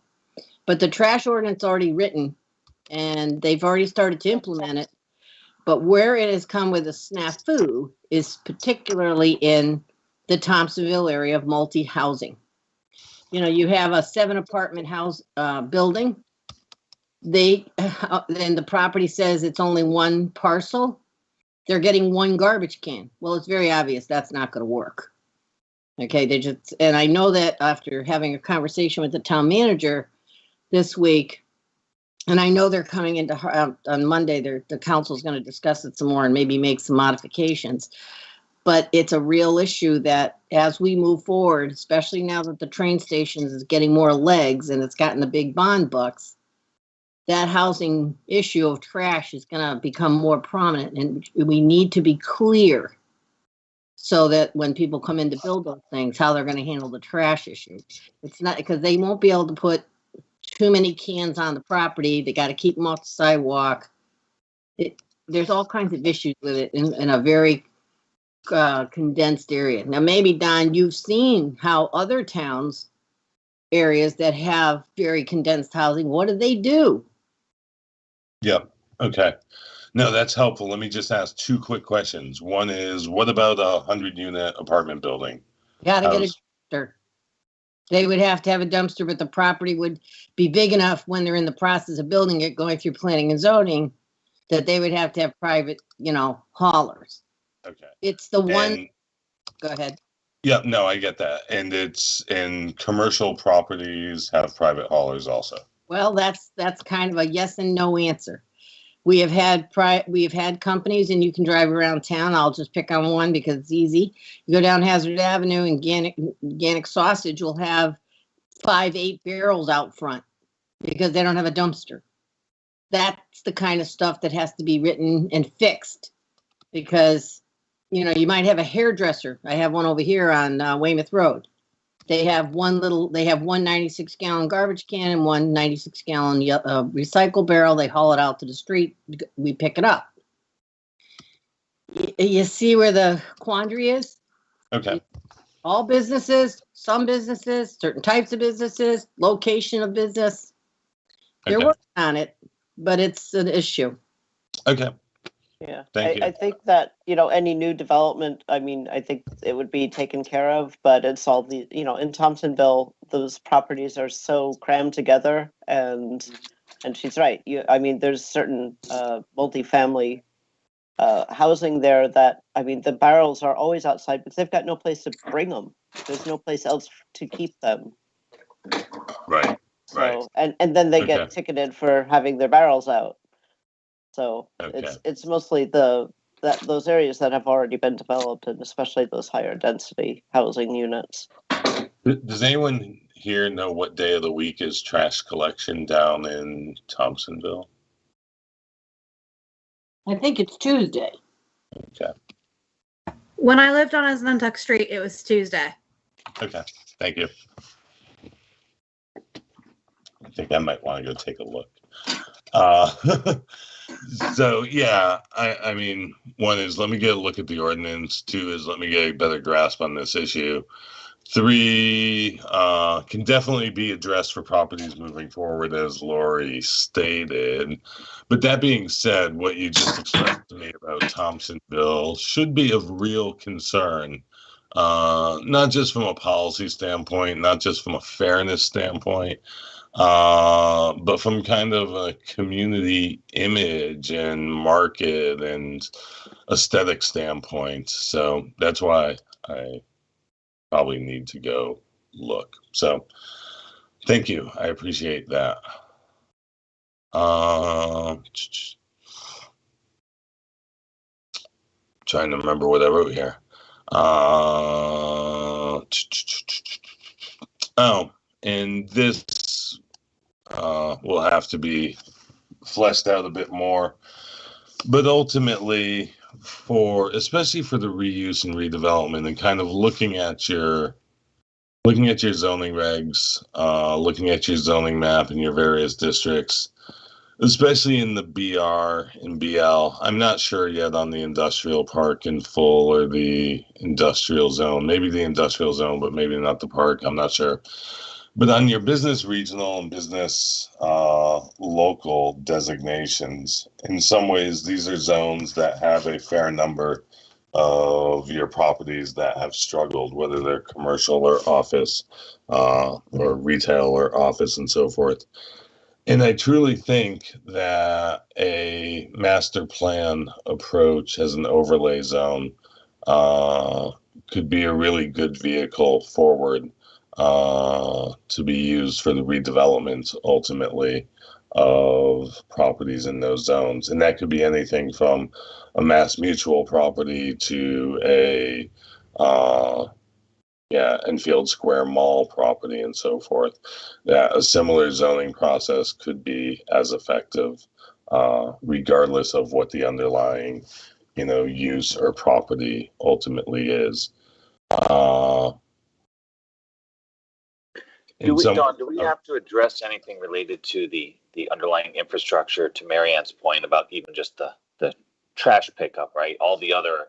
But the trash ordinance already written, and they've already started to implement it. But where it has come with a snafu is particularly in the Thompsonville area of multi-housing. You know, you have a 7-apartment house building. Then the property says it's only one parcel. They're getting one garbage can. Well, it's very obvious that's not going to work. Okay, and I know that after having a conversation with the town manager this week, and I know they're coming into on Monday. The council's going to discuss it some more and maybe make some modifications. But it's a real issue that as we move forward, especially now that the train stations is getting more legs and it's gotten the big bond bucks, that housing issue of trash is going to become more prominent, and we need to be clear so that when people come in to build those things, how they're going to handle the trash issue. It's not because they won't be able to put too many cans on the property. They got to keep them off the sidewalk. There's all kinds of issues with it in a very condensed area. Now, maybe, Don, you've seen how other towns, areas that have very condensed housing, what do? Yep. Okay. No, that's helpful. Let me just ask 2 quick questions. One is, what about a 100-unit apartment building? Got to get a dumpster. They would have to have a dumpster, but the property would be big enough when they're in the process of building it, going through planning and zoning, that they would have to have private, haulers. Okay. It's the one. Go ahead. Yeah, no, I get that. And commercial properties have private haulers also. Well, that's kind of a yes and no answer. We have had companies, and you can drive around town. I'll just pick on one because it's easy. You go down Hazard Avenue, and Gannick Sausage will have 5-8 barrels out front because they don't have a dumpster. That's the kind of stuff that has to be written and fixed, because you might have a hairdresser. I have one over here on Weymouth Road. They have one 96-gallon garbage can and one 96-gallon recycle barrel. They haul it out to the street. We pick it up. You see where the quandary is? Okay. All businesses, some businesses, certain types of businesses, location of business. They're working on it, but it's an issue. Okay. Yeah, Thank you. I think that, any new development, I think it would be taken care of, but it's all in Thompsonville, those properties are so crammed together, and she's right. There's certain multifamily housing there that, the barrels are always outside because they've got no place to bring them. There's no place else to keep them. Right. So, and then they get ticketed for having their barrels out. So it's mostly those areas that have already been developed, and especially those higher density housing units. Does anyone here know what day of the week is trash collection down in Thompsonville? I think it's Tuesday. Okay. When I lived on Asnuntuck Street, it was Tuesday. Okay, thank you. I think I might want to go take a look. So yeah, I mean, one is let me get a look at the ordinance. Two is let me get a better grasp on this issue. Three can definitely be addressed for properties moving forward, as Lori stated. But that being said, what you just expressed to me about Thompsonville should be of real concern, not just from a policy standpoint, not just from a fairness standpoint, but from kind of a community image and market and aesthetic standpoint. So that's why I probably need to go look. So thank you. I appreciate that. Trying to remember what I wrote here. And this will have to be fleshed out a bit more. But ultimately, especially for the reuse and redevelopment, and kind of looking at your zoning regs, looking at your zoning map in your various districts, especially in the BR and BL. I'm not sure yet on the industrial park in full or the industrial zone. Maybe the industrial zone, but maybe not the park. I'm not sure. But on your business regional and business local designations, in some ways, these are zones that have a fair number of your properties that have struggled, whether they're commercial or office or retail or office and so forth. And I truly think that a master plan approach as an overlay zone could be a really good vehicle forward to be used for the redevelopment ultimately of properties in those zones. And that could be anything from a Mass Mutual property to a Enfield Square Mall property and so forth. A similar zoning process could be as effective regardless of what the underlying use or property ultimately is. Don, do we have to address anything related to the underlying infrastructure, to Marianne's point about even just the trash pickup, right? All the other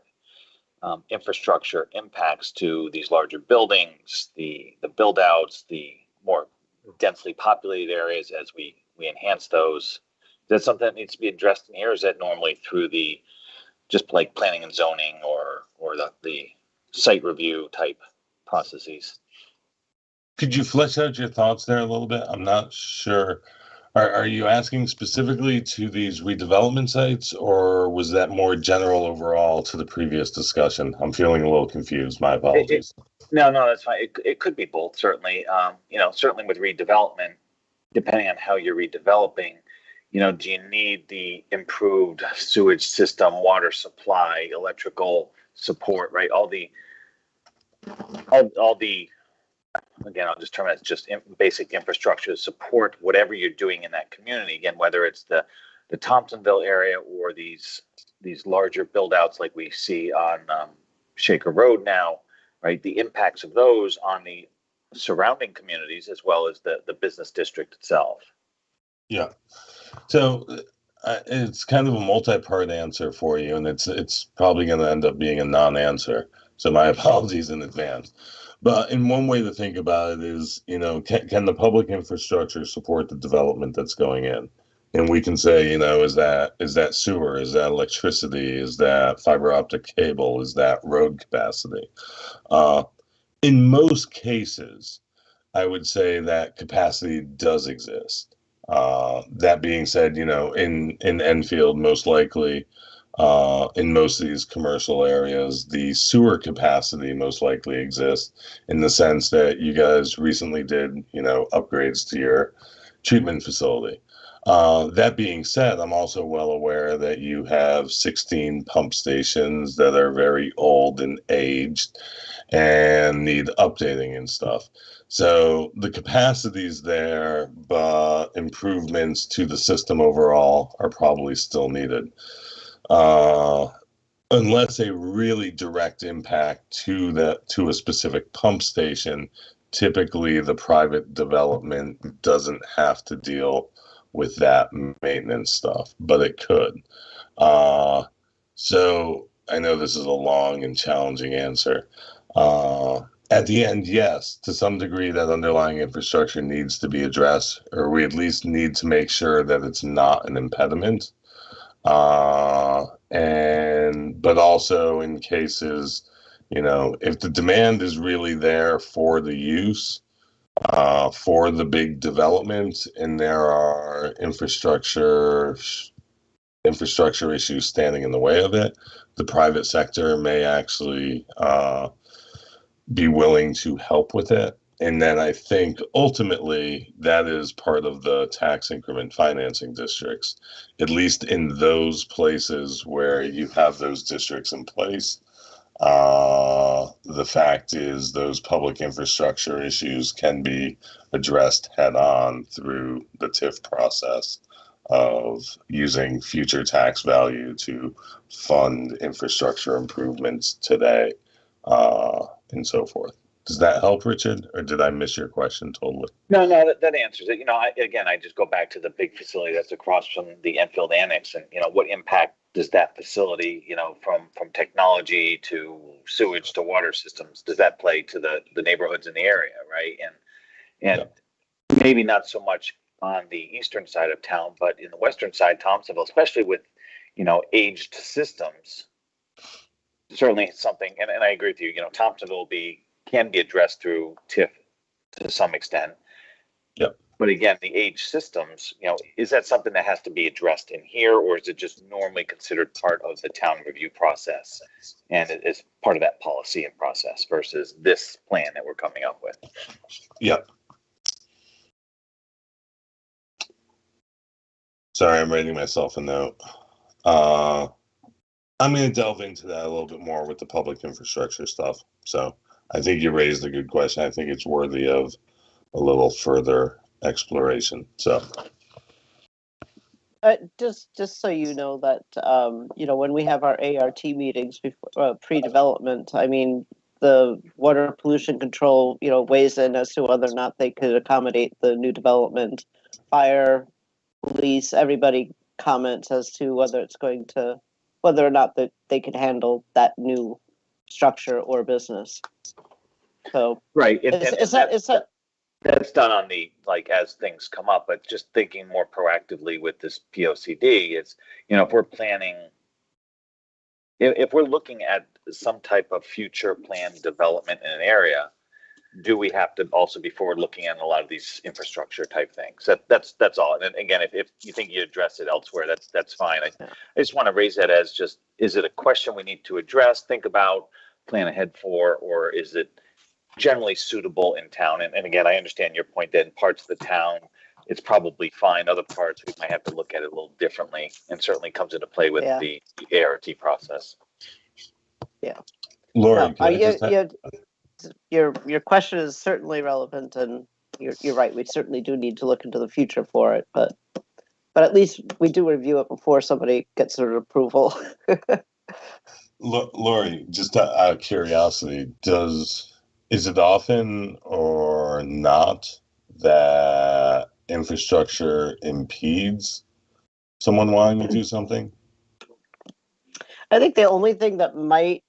infrastructure impacts to these larger buildings, the build outs, the more densely populated areas as we enhance those. Is that something that needs to be addressed in here? Or is that normally through the just like planning and zoning or the site review type processes? Could you flesh out your thoughts there a little bit? I'm not sure. Are you asking specifically to these redevelopment sites, or was that more general overall to the previous discussion? I'm feeling a little confused. My apologies. No, that's fine. It could be both, certainly. Certainly with redevelopment, depending on how you're redeveloping, do you need the improved sewage system, water supply, electrical support, right? All the again, I'll just term it as just basic infrastructure to support whatever you're doing in that community. Again, whether it's the Thompsonville area or these larger build outs like we see on Shaker Road now, right? The impacts of those on the surrounding communities as well as the business district itself. Yeah. So it's kind of a multi-part answer for you, and it's probably going to end up being a non-answer. So my apologies in advance. But in one way to think about it is, can the public infrastructure support the development that's going in? And we can say, is that sewer? Is that electricity? Is that fiber optic cable? Is that road capacity? In most cases, I would say that capacity does exist. That being said, in Enfield, most likely, in most of these commercial areas. The sewer capacity most likely exists in the sense that you guys recently did, upgrades to your treatment facility. That being said, I'm also well aware that you have 16 pump stations that are very old and aged and need updating and stuff. So the capacity's there, but improvements to the system overall are probably still needed. Unless a really direct impact to a specific pump station, typically the private development doesn't have to deal with that maintenance stuff, but it could. So I know this is a long and challenging answer. At the end, yes, to some degree, that underlying infrastructure needs to be addressed, or we at least need to make sure that it's not an impediment. But also in cases, if the demand is really there for the use, for the big development, and there are infrastructure issues standing in the way of it, the private sector may actually be willing to help with it. And then I think ultimately that is part of the tax increment financing districts, at least in those places where you have those districts in place. The fact is those public infrastructure issues can be addressed head on through the TIF process of using future tax value to fund infrastructure improvements today, and so forth. Does that help, Richard, or did I miss your question totally? No, that answers it. I just go back to the big facility that's across from the Enfield Annex, and what impact does that facility, from technology to sewage to water systems, does that play to the neighborhoods in the area, right? And maybe not so much on the eastern side of town, but in the western side, Thompsonville, especially with aged systems, certainly something. And I agree with you. Thompsonville can be addressed through TIF to some extent. Yep. But again, the age systems, is that something that has to be addressed in here, or is it just normally considered part of the town review process and it is part of that policy and process versus this plan that we're coming up with? Yep. Sorry, I'm writing myself a note. I'm going to delve into that a little bit more with the public infrastructure stuff. So I think you raised a good question. I think it's worthy of a little further exploration. So just so you know that when we have our ART meetings before pre-development, I mean the water pollution control weighs in as to whether or not they could accommodate the new development. Fire, police, everybody comments as to whether or not that they could handle that new structure or business. So right, that's done on the as things come up, but just thinking more proactively with this POCD, it's if we're planning, if we're looking at some type of future planned development in an area, do we have to also be forward looking at a lot of these infrastructure type things? That's all. And again, if you think you address it elsewhere, that's fine. I just want to raise that as just, is it a question we need to address, think about, plan ahead for, or is it generally suitable in town? And again, I understand your point that in parts of the town it's probably fine. Other parts we might have to look at it a little differently, and certainly comes into play with the ART process. Yeah. Lauren, your question is certainly relevant, and you're right. We certainly do need to look into the future for it, but at least we do review it before somebody gets their approval. Lori, just out of curiosity, is it often or not that infrastructure impedes someone wanting to do something? I think the only thing that might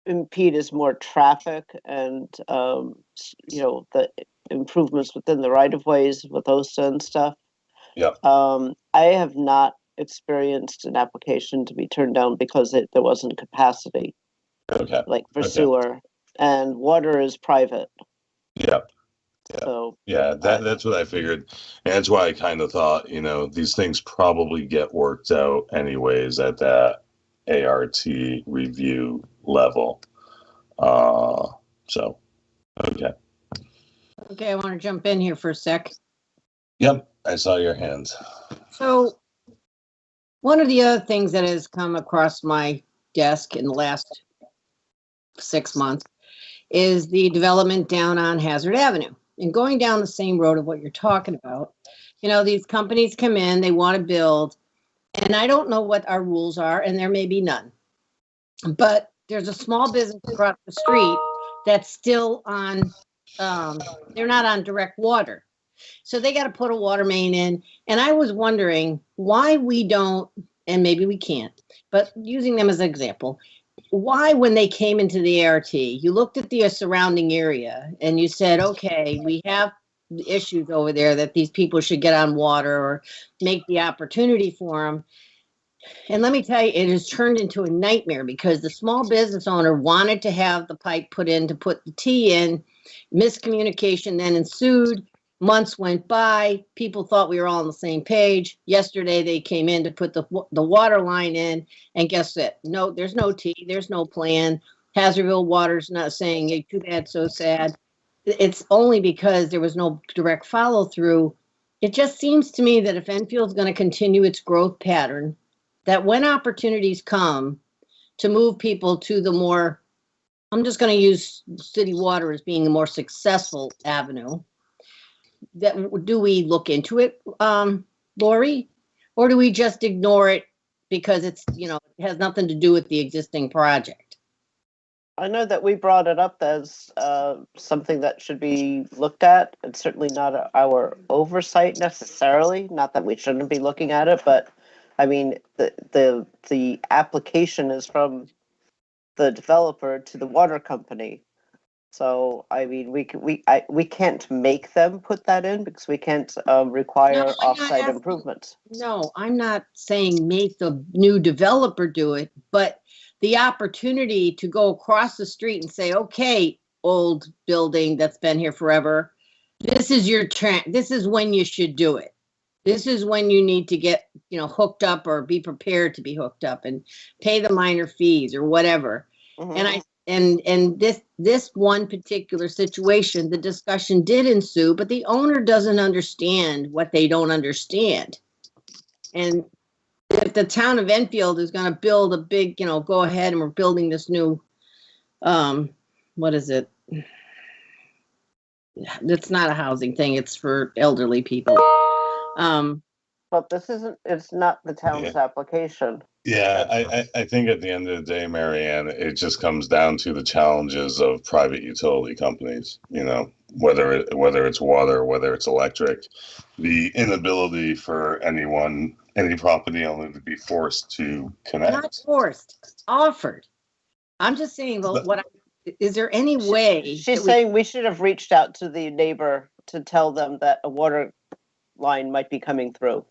impede is more traffic and the improvements within the right of ways with OSTA and stuff. Yeah. I have not experienced an application to be turned down because there wasn't capacity. Okay. Like for sewer, and water is private. Yeah. Yeah. So that's what I figured. And that's why I kind of thought, these things probably get worked out anyways at that ART review level. So, okay. Okay, I want to jump in here for a sec. Yep, I saw your hands. So, one of the other things that has come across my desk in the last 6 months is the development down on Hazard Avenue. And going down the same road of what you're talking about, you know, these companies come in, they want to build, and I don't know what our rules are, and there may be none. But there's a small business across the street that's still on, they're not on direct water. So they got to put a water main in. And I was wondering why we don't, and maybe we can't, but using them as an example, why when they came into the ART, you looked at the surrounding area and you said, okay, we have issues over there that these people should get on water or make the opportunity for them. And let me tell you, it has turned into a nightmare because the small business owner wanted to have the pipe put in to put the T in. Miscommunication then ensued. Months went by. People thought we were all on the same page. Yesterday, they came in to put the water line in. And guess what? No, there's no T. There's no plan. Hazardville Water's not saying, hey, too bad, so sad. It's only because there was no direct follow through. It just seems to me that if Enfield's going to continue its growth pattern, that when opportunities come to move people to the more, I'm just going to use city water as being a more successful avenue, that do we look into it, Lori, or do we just ignore it because it's, you know, it has nothing to do with the existing project? I know that we brought it up as something that should be looked at. It's certainly not our oversight necessarily. Not that we shouldn't be looking at it, but I mean, the application is from the developer to the water company. So I mean, we can't make them put that in because we can't require offsite improvements. No, I'm not saying make the new developer do it, but the opportunity to go across the street and say, okay, old building that's been here forever, this is your this is when you should do it. This is when you need to get, you know, hooked up or be prepared to be hooked up and pay the minor fees or whatever. Mm-hmm. And this one particular situation, the discussion did ensue, but the owner doesn't understand what they don't understand. And if the town of Enfield is going to build a big, you know, go ahead and we're building this new, what is it? It's not a housing thing. It's for elderly people. But this isn't, it's not the town's application. Yeah, I think at the end of the day, Marianne, it just comes down to the challenges of private utility companies, you know, whether it's water, whether it's electric, the inability for any property owner to be forced to connect. Not forced, offered. I'm just saying, well, is there any way? She's saying we should have reached out to the neighbor to tell them that a water line might be coming through.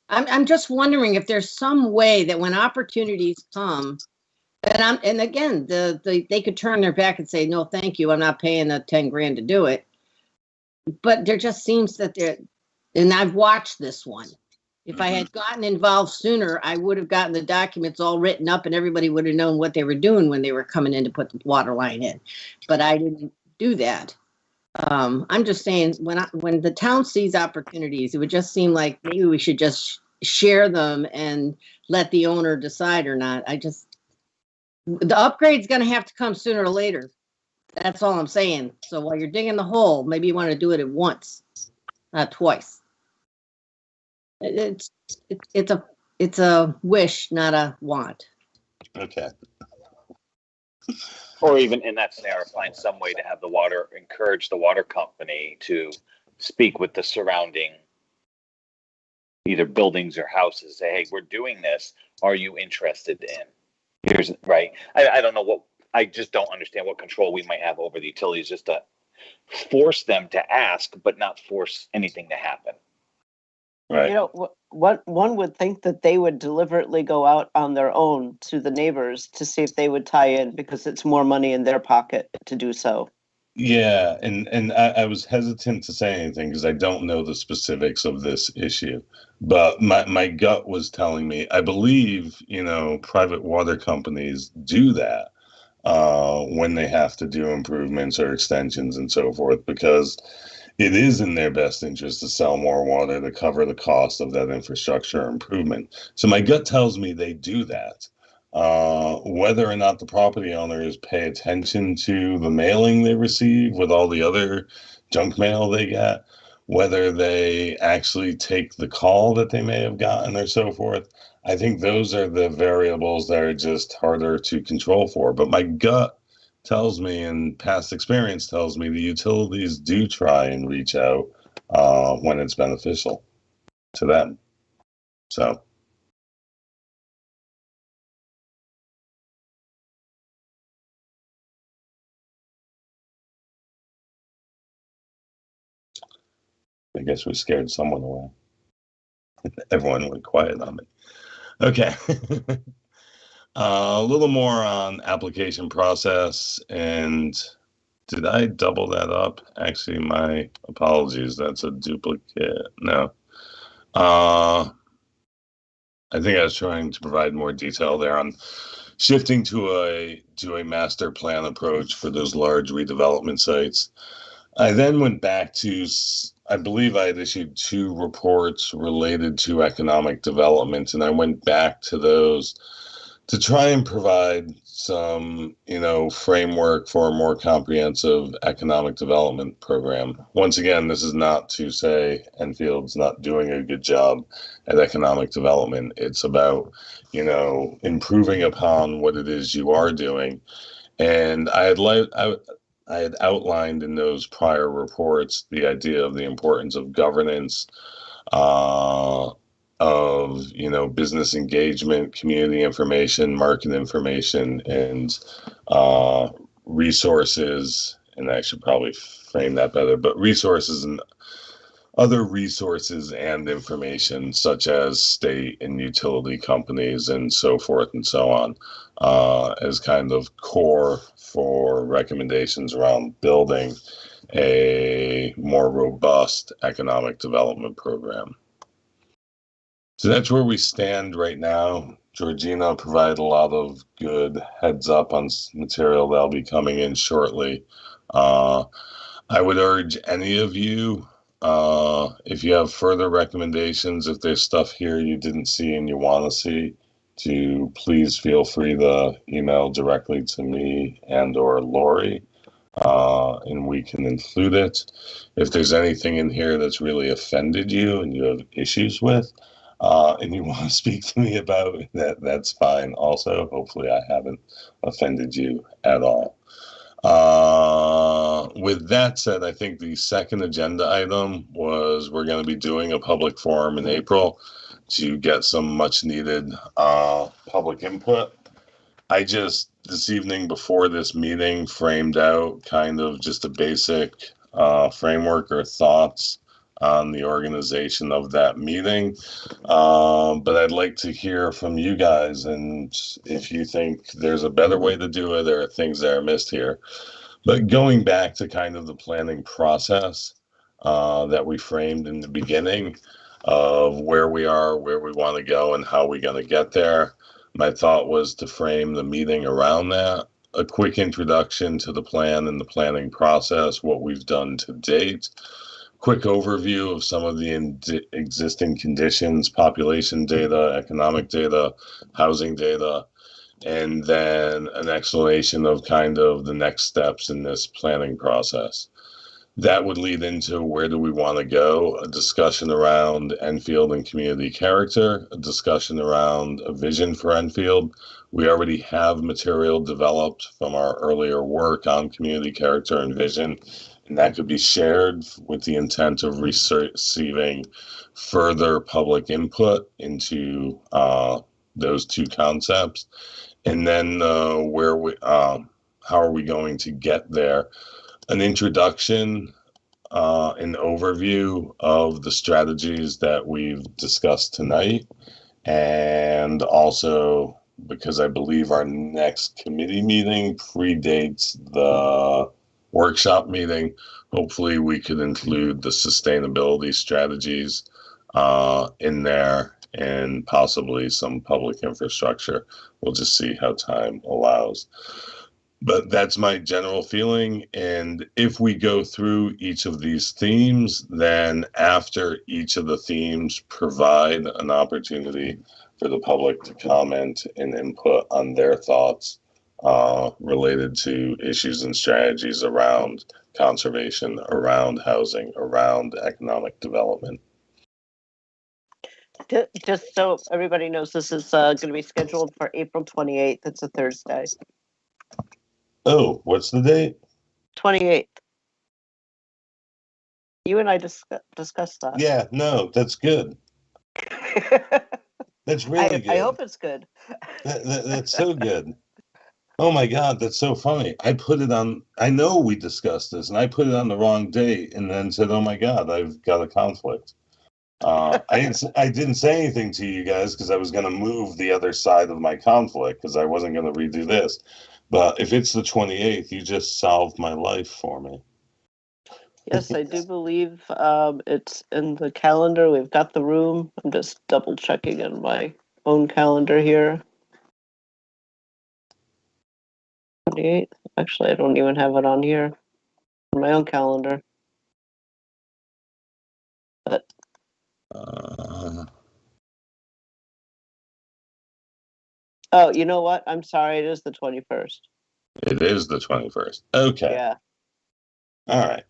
I'm just wondering if there's some way that when opportunities come, and again, they could turn their back and say, no, thank you, I'm not paying the 10 grand to do it. But there just seems that and I've watched this one. If I had gotten involved sooner, I would have gotten the documents all written up and everybody would have known what they were doing when they were coming in to put the water line in. But I didn't do that. I'm just saying when the town sees opportunities, it would just seem like maybe we should just share them and let the owner decide or not. The upgrade's going to have to come sooner or later. That's all I'm saying. So while you're digging the hole, maybe you want to do it at once, not twice. It's a wish, not a want. Okay. Or even in that scenario, find some way to have encourage the water company to speak with the surrounding either buildings or houses. Say, hey, we're doing this. Are you interested in? Right. I don't know I just don't understand what control we might have over the utilities, just to force them to ask, but not force anything to happen. Right. You know, one would think that they would deliberately go out on their own to the neighbors to see if they would tie in because it's more money in their pocket to do so. Yeah, and I was hesitant to say anything because I don't know the specifics of this issue. But my gut was telling me, I believe, private water companies do that when they have to do improvements or extensions and so forth, because it is in their best interest to sell more water to cover the cost of that infrastructure improvement. So my gut tells me they do that. Whether or not the property owners pay attention to the mailing they receive with all the other junk mail they get, whether they actually take the call that they may have gotten or so forth, I think those are the variables that are just harder to control for. But my gut tells me, and past experience tells me, the utilities do try and reach out when it's beneficial to them. So. I guess we scared someone away. Everyone went quiet on me. Okay. A little more on application process. And did I double that up? Actually, my apologies. That's a duplicate. No. I think I was trying to provide more detail there on shifting to a master plan approach for those large redevelopment sites. I then went back to, I believe I had issued 2 reports related to economic development, and I went back to those to try and provide some, framework for a more comprehensive economic development program. Once again, this is not to say Enfield's not doing a good job at economic development. It's about, improving upon what it is you are doing. And I had outlined in those prior reports the idea of the importance of governance, of business engagement, community information, market information, and resources. And I should probably frame that better, but resources and other resources and information such as state and utility companies and so forth and so on, as kind of core for recommendations around building a more robust economic development program. So that's where we stand right now. Georgina provided a lot of good heads up on material that'll be coming in shortly. I would urge any of you, if you have further recommendations, if there's stuff here you didn't see and you want to see, to please feel free to email directly to me and or Lori, and we can include it. If there's anything in here that's really offended you and you have issues with, and you want to speak to me about that's fine also. Hopefully I haven't offended you at all. With that said, I think the second agenda item was we're going to be doing a public forum in April to get some much needed public input. I just, this evening before this meeting, framed out kind of just a basic framework or thoughts on the organization of that meeting. But I'd like to hear from you guys, and if you think there's a better way to do it or things that are missed here. But going back to kind of the planning process that we framed in the beginning of where we are, where we want to go, and how we're going to get there, my thought was to frame the meeting around that. A quick introduction to the plan and the planning process, what we've done to date. Quick overview of some of the existing conditions, population data, economic data, housing data, and then an explanation of kind of the next steps in this planning process. That would lead into where do we want to go, a discussion around Enfield and community character, a discussion around a vision for Enfield. We already have material developed from our earlier work on community character and vision, and that could be shared with the intent of receiving further public input into those 2 concepts. And then how are we going to get there? An introduction, an overview of the strategies that we've discussed tonight, and also, because I believe our next committee meeting predates the workshop meeting. Hopefully we could include the sustainability strategies in there and possibly some public infrastructure. We'll just see how time allows. But that's my general feeling. And if we go through each of these themes, then after each of the themes, provide an opportunity for the public to comment and input on their thoughts related to issues and strategies around conservation, around housing, around economic development. Just so everybody knows, this is going to be scheduled for April 28th. It's a Thursday. Oh, what's the date? 28th. You and I discussed that. Yeah, no, that's good. That's really good. I hope it's good. That's so good. Oh my God, that's so funny. I put it on, I know we discussed this, and I put it on the wrong date and then said, oh my God, I've got a conflict. I didn't say anything to you guys because I was going to move the other side of my conflict because I wasn't going to redo this. But if it's the 28th, you just solved my life for me. Yes, I do believe it's in the calendar. We've got the room. I'm just double checking in my own calendar here. 28th. Actually, I don't even have it on here on my own calendar. But oh, you know what? I'm sorry. It is the 21st. It is the 21st. Okay. Yeah. All right.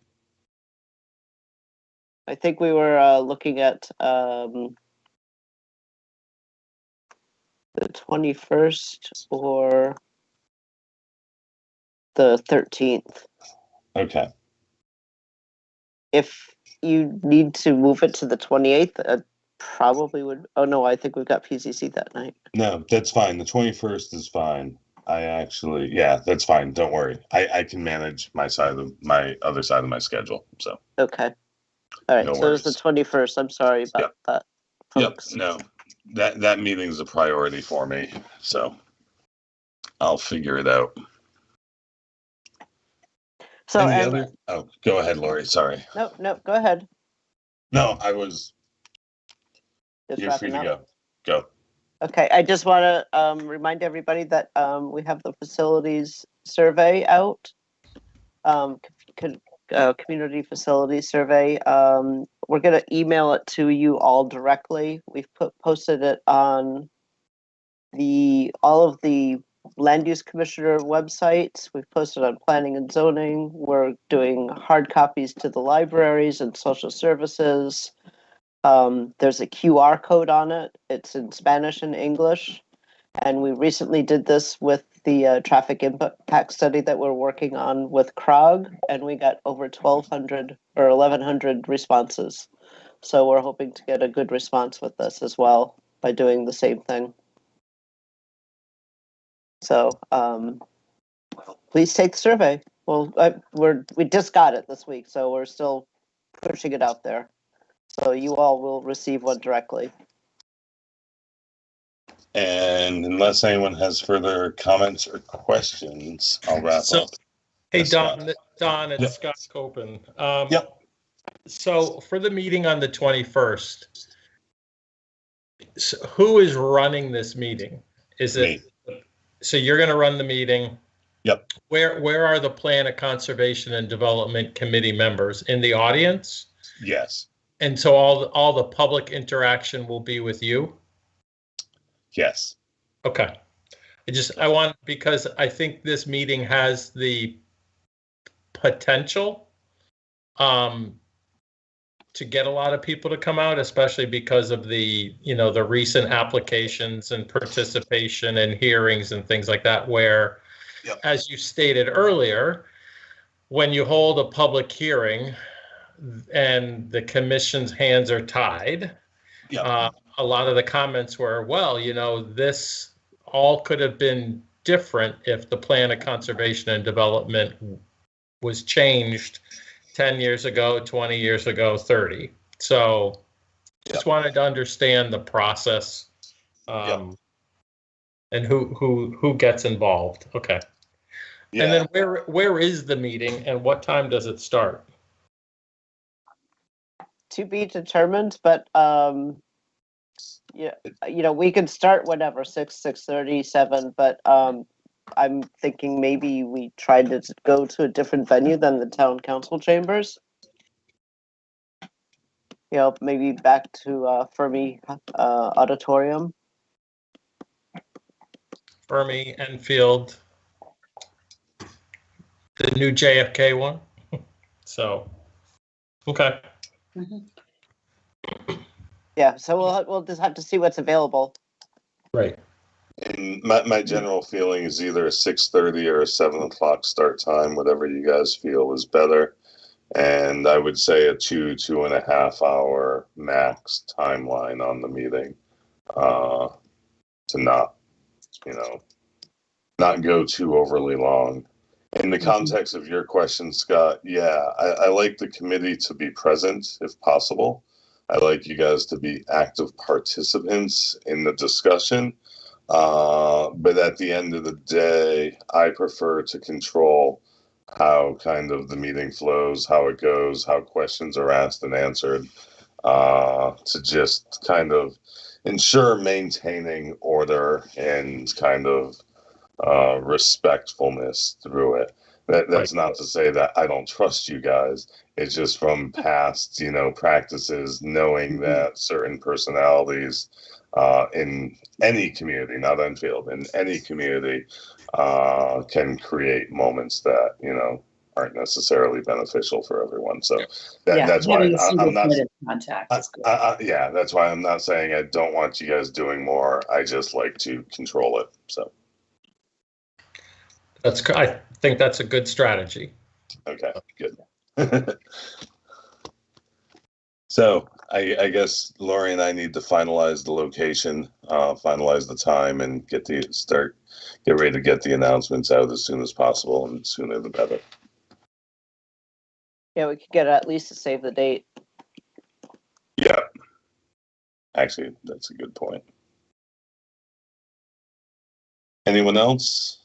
I think we were looking at the 21st or the 13th. Okay. If you need to move it to the 28th, probably would. Oh no, I think we've got PCC that night. No, that's fine. The 21st is fine. Yeah, that's fine. Don't worry. I can manage my other side of my schedule. So. Okay. All right. No so it's the 21st. I'm sorry about that. Folks. Yep. No, that meeting is a priority for me. So I'll figure it out. So go ahead, Lori. Sorry. No, go ahead. No, I was. You're free to go. Okay, I just want to remind everybody that we have the facilities survey out. Community facilities survey. We're going to email it to you all directly. We've posted it on all of the land use commissioner websites. We've posted on planning and zoning. We're doing hard copies to the libraries and social services. There's a QR code on it. It's in Spanish and English. And we recently did this with the traffic impact study that we're working on with CROG, and we got over 1,200 or 1,100 responses. So we're hoping to get a good response with this as well by doing the same thing. So please take the survey. Well, we just got it this week, so we're still pushing it out there. So you all will receive one directly. And unless anyone has further comments or questions, I'll wrap up. Hey, Don, it's Scott Copen. Yep. So for the meeting on the 21st, who is running this meeting? Is it me? So you're going to run the meeting? Yep. Where are the Plan of Conservation and Development Committee members? In the audience? Yes. And so all the public interaction will be with you? Yes. Okay. Because I think this meeting has the potential to get a lot of people to come out, especially because of the recent applications and participation and hearings and things like that, where, as you stated earlier, when you hold a public hearing and the commission's hands are tied, a lot of the comments were, well, this all could have been different if the Plan of Conservation and Development was changed 10 years ago, 20 years ago, 30. So just wanted to understand the process and who gets involved. Okay. And then where is the meeting and what time does it start? To be determined, but yeah, we could start whatever, 6:30, 7, but I'm thinking maybe we tried to go to a different venue than the town council chambers. Maybe back to Fermi Auditorium. Fermi, Enfield, the new JFK one. So, okay. Yeah, so we'll just have to see what's available. Right. And my general feeling is either a 6:30 or a 7 o'clock start time, whatever you guys feel is better. And I would say a 2.5 hour max timeline on the meeting, to not go too overly long. In the context of your question, Scott, yeah, I like the committee to be present if possible. I like you guys to be active participants in the discussion. But at the end of the day, I prefer to control how kind of the meeting flows, how it goes, how questions are asked and answered, to just kind of ensure maintaining order and kind of respectfulness through it. That's not to say that I don't trust you guys. It's just from past, practices, knowing that certain personalities in any community, not Enfield, in any community, can create moments that, aren't necessarily beneficial for everyone. So that's why I'm not. Contact. That's why I'm not saying I don't want you guys doing more. I just like to control it. So. I think that's a good strategy. Okay, good. So I guess Lori and I need to finalize the location, finalize the time, and get ready to get the announcements out as soon as possible, and sooner the better. Yeah, we could get at least to save the date. Yeah. Actually, that's a good point. Anyone else?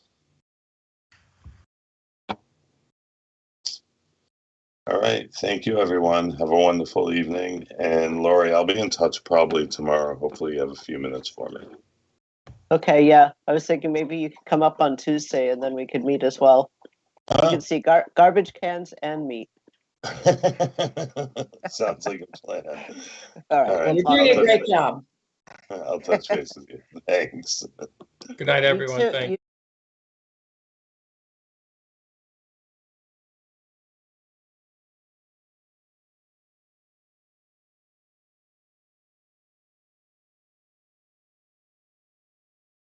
All right. Thank you, everyone. Have a wonderful evening. And Lori, I'll be in touch probably tomorrow. Hopefully you have a few minutes for me. Okay, yeah. I was thinking maybe you could come up on Tuesday and then we could meet as well. You can see garbage cans and me. Sounds like a plan. All right. Well, you're doing a great job. I'll touch base with you. Thanks. Good night, everyone. Thank you.